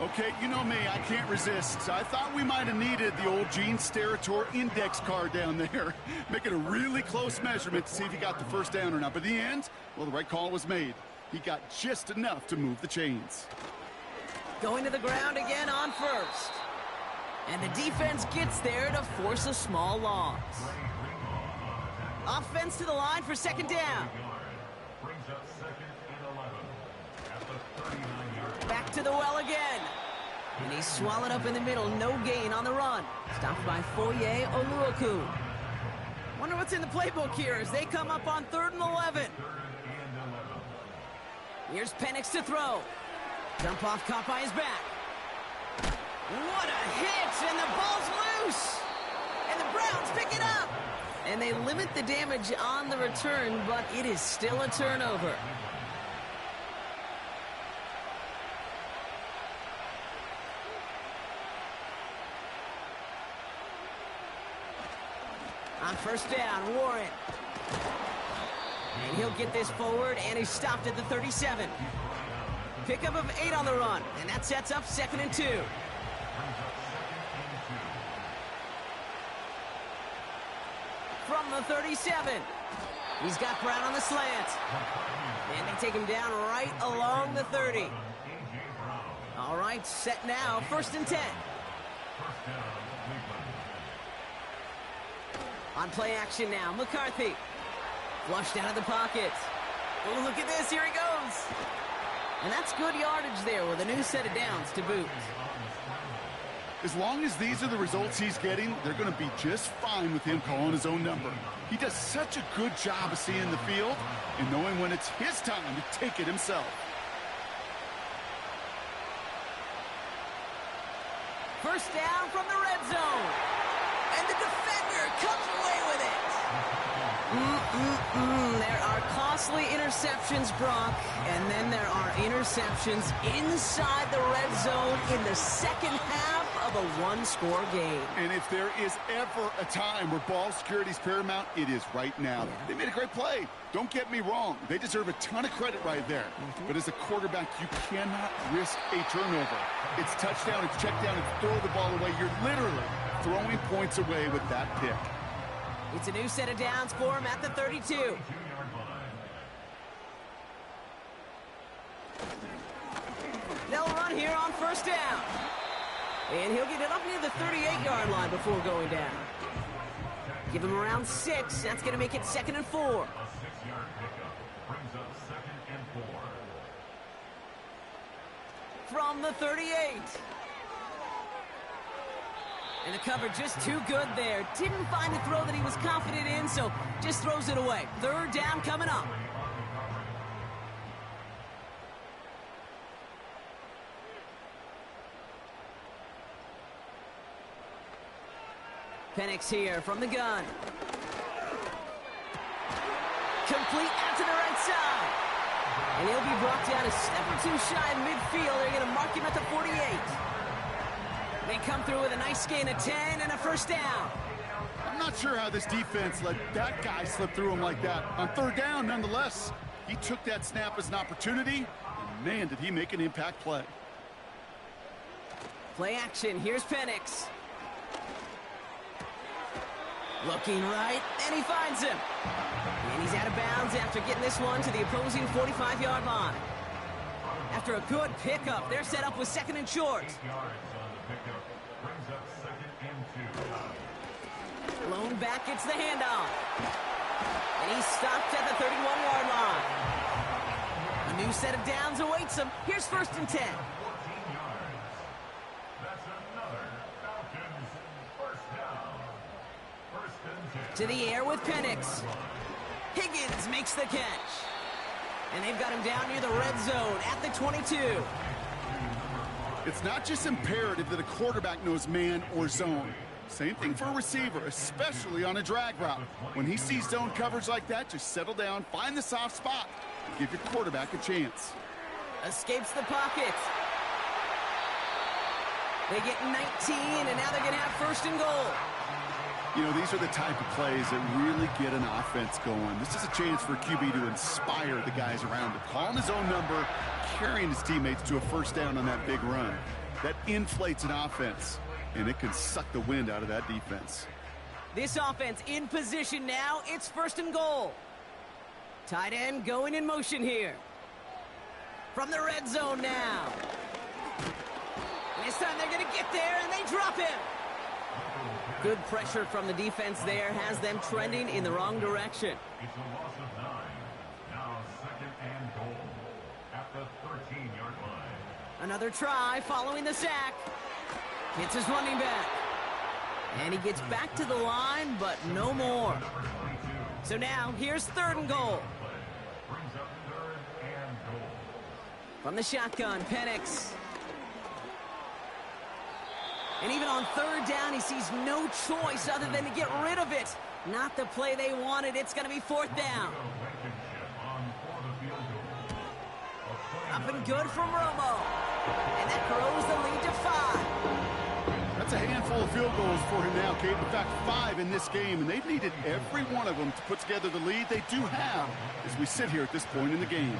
Okay, you know me, I can't resist. I thought we might have needed the old Gene Steratore index card down there. Making a really close measurement to see if he got the first down or not. But in the end, well, the right call was made. He got just enough to move the chains. Going to the ground again on first. And the defense gets there to force a small loss. Offense to the line for 2nd down. Brings up 2nd and 11. At the 39-yard. Back to the well again. And he's swallowed up in the middle. No gain on the run. Stopped by Foye Oluokun. Wonder what's in the playbook here as they come up on 3rd and 11. Here's Penix to throw. Jump off caught by his back. What a hit, and the ball's loose. And the Browns pick it up. And they limit the damage on the return, but it is still a turnover. On first down, Warren. And he'll get this forward, and he's stopped at the 37. Pickup of 8 on the run, and that sets up 2nd and 2. From the 37. He's got Brown on the slant. And they take him down right along the 30. All right, set now, 1st and 10. On play action now, McCarthy. Flushed out of the pocket. Oh, look at this, here he goes. And that's good yardage there with a new set of downs to boot. As long as these are the results he's getting, they're going to be just fine with him calling his own number. He does such a good job of seeing the field and knowing when it's his time to take it himself. First down from the red zone. And the defender comes away with it. There are costly interceptions, Brock, and then there are interceptions inside the red zone in the second half of a one-score game. And if there is ever a time where ball security is paramount, it is right now. They made a great play. Don't get me wrong. They deserve a ton of credit right there. But as a quarterback, you cannot risk a turnover. It's touchdown, it's check down, it's throw the ball away. You're literally throwing points away with that pick. It's a new set of downs for him at the 32. They'll run here on first down. And he'll get it up near the 38-yard line before going down. Give him around 6. That's going to make it 2nd and 4. A 6-yard pickup brings up 2nd and 4. From the 38. And the cover just too good there. Didn't find the throw that he was confident in, so just throws it away. 3rd down coming up. Penix here from the gun. Complete out to the right side. And he'll be brought down a step or two shy of midfield. They're going to mark him at the 48. They come through with a nice gain of 10 and a first down. I'm not sure how this defense let that guy slip through him like that. On 3rd down, nonetheless, he took that snap as an opportunity, and man, did he make an impact play. Play action. Here's Penix. Looking right, and he finds him. And he's out of bounds after getting this one to the opposing 45-yard line. After a good pickup, they're set up with 2nd and short. 8 yards on the pickup brings up 2nd and 2. Blown back, it's the handoff. And he's stopped at the 31-yard line. A new set of downs awaits him. Here's 1st and 10. 14 yards. That's another Falcons first down. 1st and 10. To the air with Penix. Higgins makes the catch. And they've got him down near the red zone at the 22. It's not just imperative that a quarterback knows man or zone. Same thing for a receiver, especially on a drag route. When he sees zone coverage like that, just settle down, find the soft spot, and give your quarterback a chance. Escapes the pocket. They get 19, and now they're going to have 1st and goal. You know, these are the type of plays that really get an offense going. This is a chance for QB to inspire the guys around him. Calling his own number, carrying his teammates to a first down on that big run. That inflates an offense, and it can suck the wind out of that defense. This offense in position now. It's 1st and goal. Tight end going in motion here. From the red zone now. And this time they're going to get there, and they drop him. Good pressure from the defense there has them trending in the wrong direction. It's a loss of 9. Now 2nd and goal at the 13-yard line. Another try following the sack. Hits his running back. And he gets back to the line, but no more. So now here's 3rd and goal. Brings up 3rd and goal. From the shotgun, Penix. And even on 3rd down, he sees no choice other than to get rid of it. Not the play they wanted. It's going to be 4th down. Up and good from Romo. And that grows the lead to 5. That's a handful of field goals for him now, Kate. In fact, 5 in this game, and they've needed every one of them to put together the lead they do have as we sit here at this point in the game.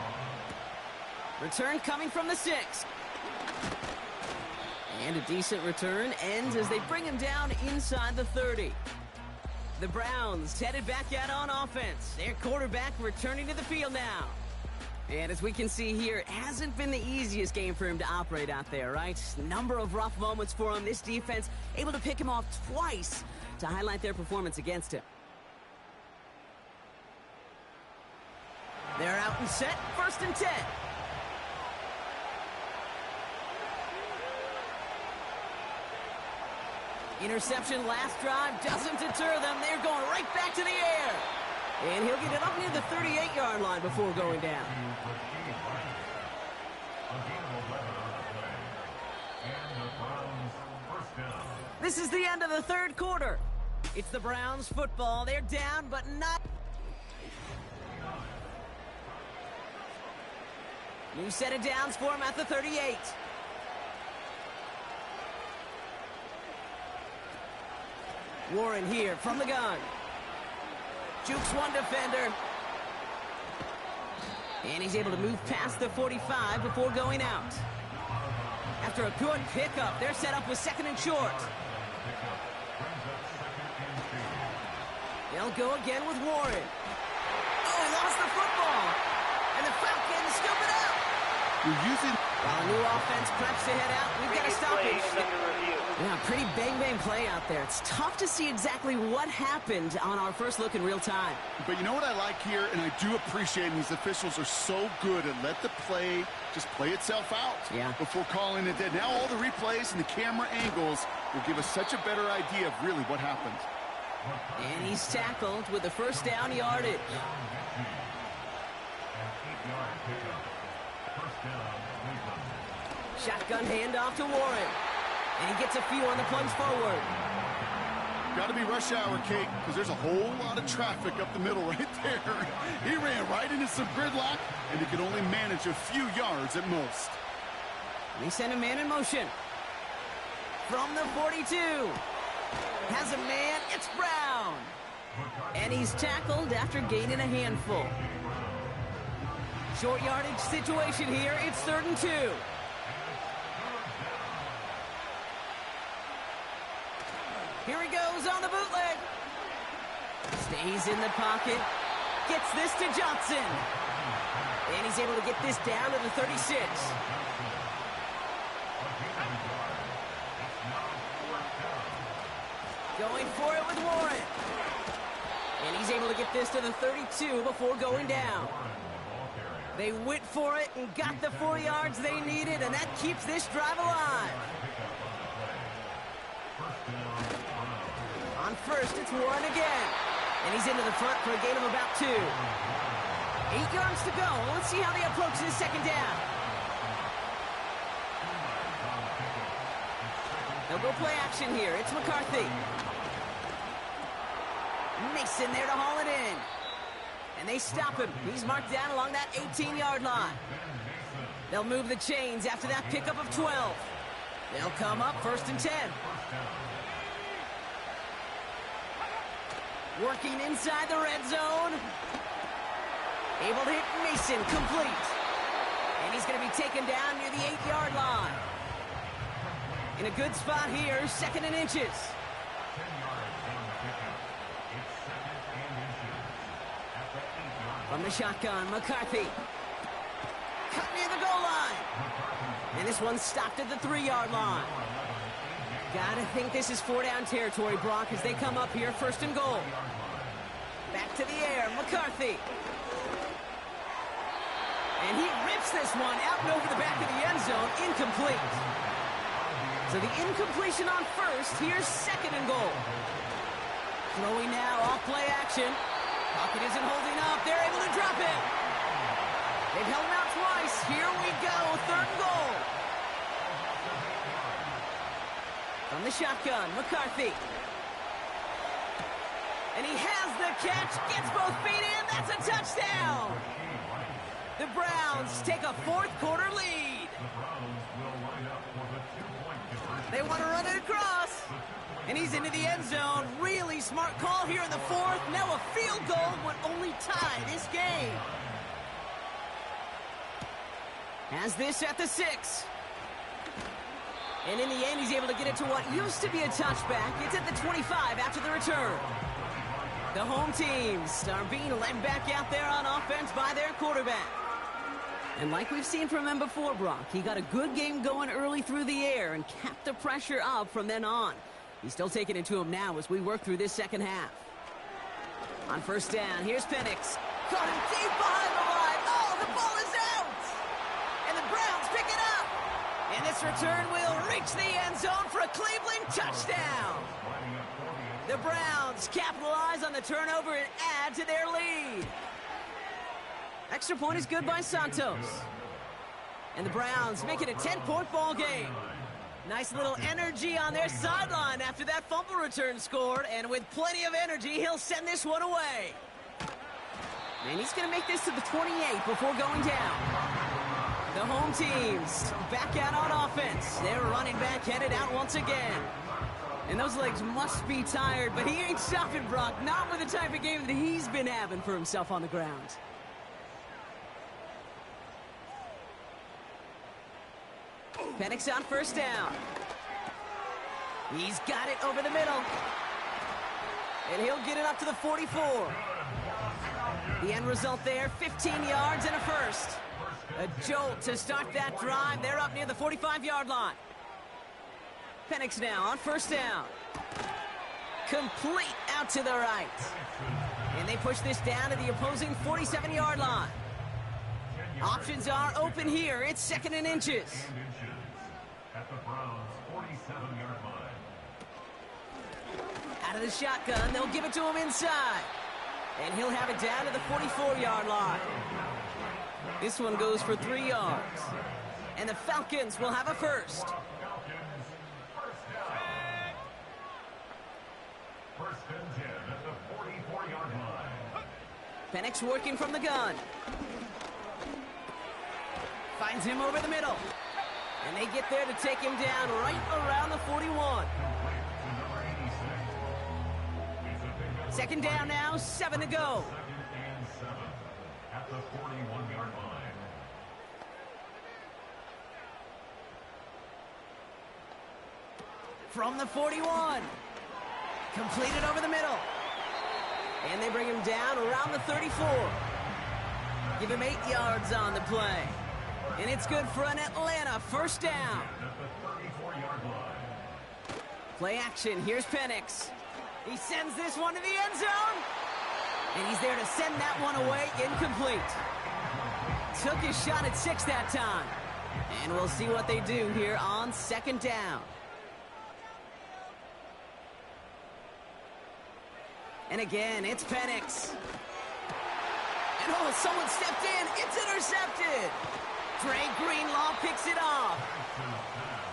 Return coming from the 6. And a decent return ends as they bring him down inside the 30. The Browns headed back out on offense. Their quarterback returning to the field now. And as we can see here, it hasn't been the easiest game for him to operate out there, right? Number of rough moments for him. This defense able to pick him off twice to highlight their performance against him. They're out and set. 1st and 10. Interception last drive doesn't deter them. They're going right back to the air. And he'll get it up near the 38-yard line before going down. This is the end of the third quarter. It's the Browns football. They're down, but not. New set of downs for him at the 38. Warren here from the gun. Jukes one defender. And he's able to move past the 45 before going out. After a good pickup, they're set up with second and short. They'll go again with Warren. Oh, he lost the football. And the Falcons scoop it up. You're using... While a new offense preps to head out, we've got to stop it. Yeah, pretty bang-bang play out there. It's tough to see exactly what happened on our first look in real time. But you know what I like here, and I do appreciate it, these officials are so good at let the play just play itself out before calling it dead. Now all the replays and the camera angles will give us such a better idea of really what happened. And he's tackled with the first down yardage. Shotgun handoff to Warren. And he gets a few on the plunge forward. Got to be rush hour, Kate, because there's a whole lot of traffic up the middle right there. He ran right into some gridlock, and he could only manage a few yards at most. And he sent a man in motion. From the 42. Has a man, it's Brown. And he's tackled after gaining a handful. Short yardage situation here, it's 3rd and 2. Here he goes on the bootleg. Stays in the pocket. Gets this to Johnson. And he's able to get this down to the 36. Going for it with Warren. And he's able to get this to the 32 before going down. They went for it and got the 4 yards they needed, and that keeps this drive alive. On first, it's Warren again. And he's into the front for a gain of about 2. 8 yards to go. Let's see how they approach this second down. They'll go play action here. It's McCarthy. Mason there to haul it in. And they stop him. He's marked down along that 18-yard line. They'll move the chains after that pickup of 12. They'll come up 1st and 10. Working inside the red zone. Able to hit Mason, complete. And he's going to be taken down near the 8-yard line. In a good spot here, 2nd and inches. From the shotgun, McCarthy. Cut near the goal line. And this one's stopped at the 3-yard line. Gotta think this is 4-down territory, Brock, as they come up here, 1st and goal. Back to the air, McCarthy. And he rips this one out and over the back of the end zone, incomplete. So the incompletion on first, here's 2nd and goal. Throwing now, off play action. Pocket isn't holding up, they're able to drop it. They've held him out twice, here we go, 3rd and goal. From the shotgun, McCarthy. And he has the catch, gets both feet in, that's a touchdown! The Browns take a 4th quarter lead. They want to run it across. And he's into the end zone. Really smart call here in the 4th. Now a field goal would only tie this game. Has this at the 6. And in the end, he's able to get it to what used to be a touchback. It's at the 25 after the return. The home teams are being led back out there on offense by their quarterback. And like we've seen from him before, Brock, he got a good game going early through the air and kept the pressure up from then on. He's still taking it to him now as we work through this second half. On 1st down, here's Penix. Caught him deep behind the line. Oh, the ball is out! And the Browns pick it up. And this Penix return will reach the end zone for a Cleveland touchdown. The Browns capitalize on the turnover and add to their lead. Extra point is good by Santos. And the Browns make it a 10-point ball game. Nice little energy on their sideline after that fumble return scored. And with plenty of energy, he'll send this one away. And he's going to make this to the 28 before going down. The home teams back out on offense. Their running back headed out once again. And those legs must be tired, but he ain't stopping, Brock. Not with the type of game that he's been having for himself on the ground. Penix on first down. He's got it over the middle. And he'll get it up to the 44. The end result there, 15 yards and a first. A jolt to start that drive. They're up near the 45-yard line. Penix now on first down. Complete out to the right. And they push this down to the opposing 47-yard line. Options are open here. It's second and inches. At the Browns' 47-yard line. Out of the shotgun, they'll give it to him inside. And he'll have it down to the 44-yard line. This one goes for 3 yards. And the Falcons will have a first. First and 10 at the 44-yard line. Penix working from the gun. Finds him over the middle. And they get there to take him down right around the 41. Second down now, 7 to go. Second and 7 at the 41-yard line. From the 41. Completed over the middle. And they bring him down around the 34. Give him 8 yards on the play. And it's good for an Atlanta first down. At the 34-yard line. Play action. Here's Penix. He sends this one to the end zone. And he's there to send that one away incomplete. Took his shot at 6 that time. And we'll see what they do here on second down. And again, it's Penix. And oh, someone stepped in. It's intercepted. Dre Greenlaw picks it off.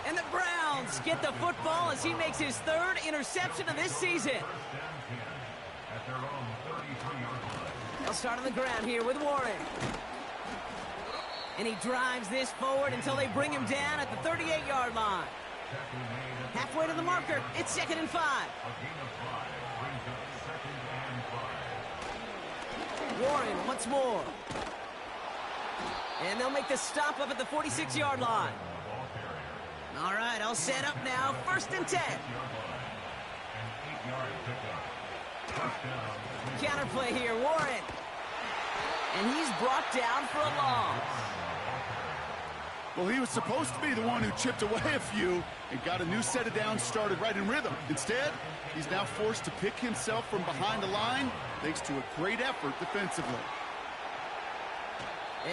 And the Browns get the football as he makes his 3rd interception of this season. At their own 33-yard line. They'll start on the ground here with Warren. And he drives this forward until they bring him down at the 38-yard line. Halfway to the marker, it's 2nd and 5. A gain of 5 brings up 2nd and 5. Warren once more. And they'll make the stop up at the 46-yard line. All right, I'll set up now. 1st and 10. Counterplay here, Warren. And he's brought down for a loss. Well, he was supposed to be the one who chipped away a few and got a new set of downs started right in rhythm. Instead, he's now forced to pick himself from behind the line thanks to a great effort defensively.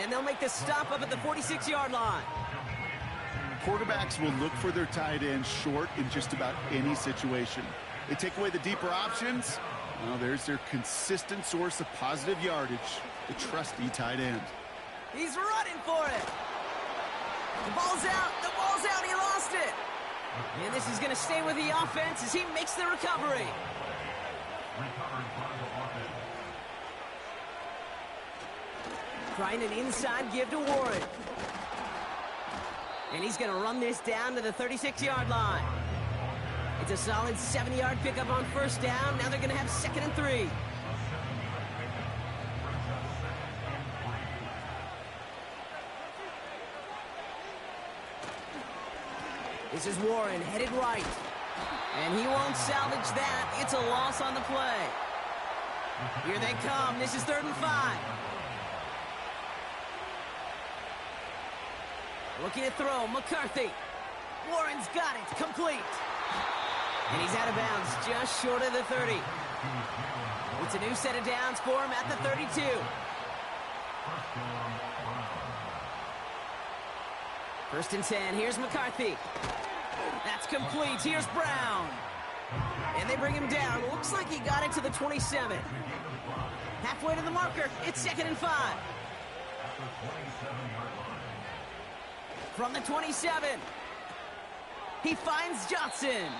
And they'll make the stop up at the 46-yard line. Quarterbacks will look for their tight end short in just about any situation. They take away the deeper options. Well, there's their consistent source of positive yardage, the trusty tight end. He's running for it. The ball's out. The ball's out. He lost it. And this is going to stay with the offense as he makes the recovery. Trying an inside give to Warren. And he's going to run this down to the 36-yard line. It's a solid 70-yard pickup on first down. Now they're going to have 2nd and 3. This is Warren headed right. And he won't salvage that. It's a loss on the play. Here they come. This is 3rd and 5. Looking to throw, McCarthy. Warren's got it, complete. And he's out of bounds, just short of the 30. It's a new set of downs for him at the 32. First and 10. Here's McCarthy. That's complete. Here's Brown. And they bring him down. Looks like he got it to the 27. Halfway to the marker. It's 2nd and 5. From the 27. He finds Johnson.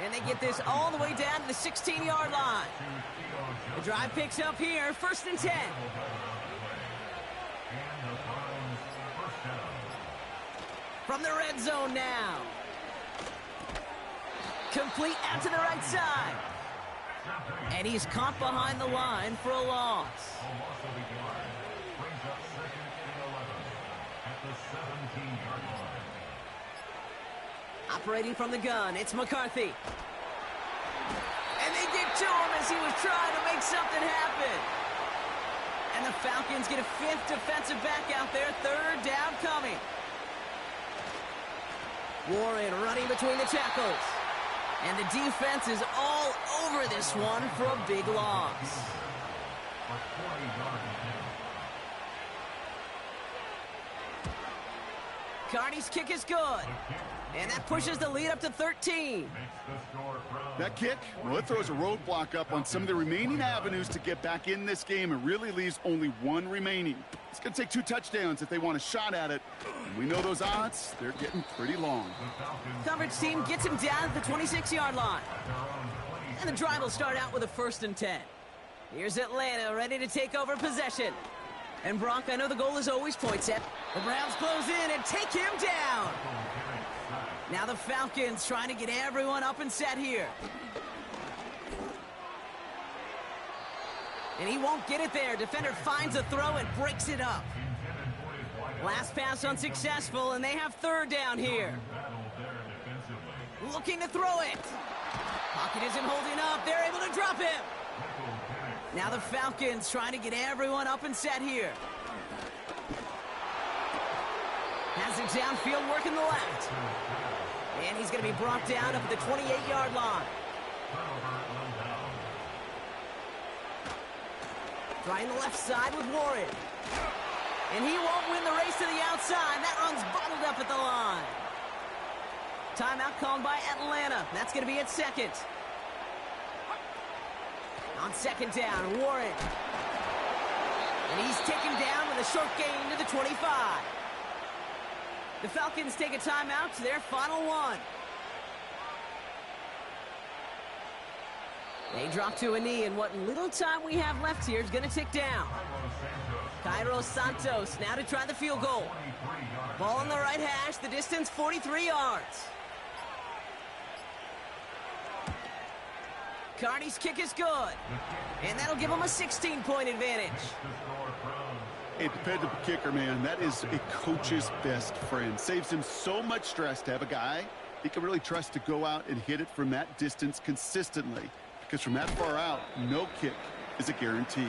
And they get this all the way down to the 16-yard line. The drive picks up here. 1st and 10. From the red zone now. Complete out to the right side. And he's caught behind the line for a loss. Operating from the gun, it's McCarthy. And they get to him as he was trying to make something happen. And the Falcons get a 5th defensive back out there. 3rd down coming. Warren running between the tackles. And the defense is all over this one for a big loss. Carney's kick is good. And that pushes the lead up to 13. That kick, well, it throws a roadblock up on some of the remaining avenues to get back in this game and really leaves only one remaining. It's going to take 2 touchdowns if they want a shot at it. And we know those odds, they're getting pretty long. Coverage team gets him down at the 26-yard line. And the drive will start out with a 1st and 10. Here's Atlanta ready to take over possession. And Brock, I know the goal is always point set. The Browns close in and take him down. Now the Falcons trying to get everyone up and set here. And he won't get it there. Defender finds a throw and breaks it up. Last pass unsuccessful, and they have 3rd down here. Looking to throw it. Pocket isn't holding up. They're able to drop him. Now the Falcons trying to get everyone up and set here. Has it downfield, working the left. And he's going to be brought down up at the 28-yard line. Trying the left side with Warren. And he won't win the race to the outside. That run's bottled up at the line. Timeout called by Atlanta. That's going to be at 2nd. On 2nd down, Warren. And he's taken down with a short gain to the 25. The Falcons take a timeout to their final one. They drop to a knee, and what little time we have left here is going to tick down. Cairo Santos now to try the field goal. Ball on the right hash, the distance 43 yards. Carney's kick is good, and that'll give him a 16-point advantage. A dependable kicker, man, that is a coach's best friend. Saves him so much stress to have a guy he can really trust to go out and hit it from that distance consistently. Because from that far out, no kick is a guarantee.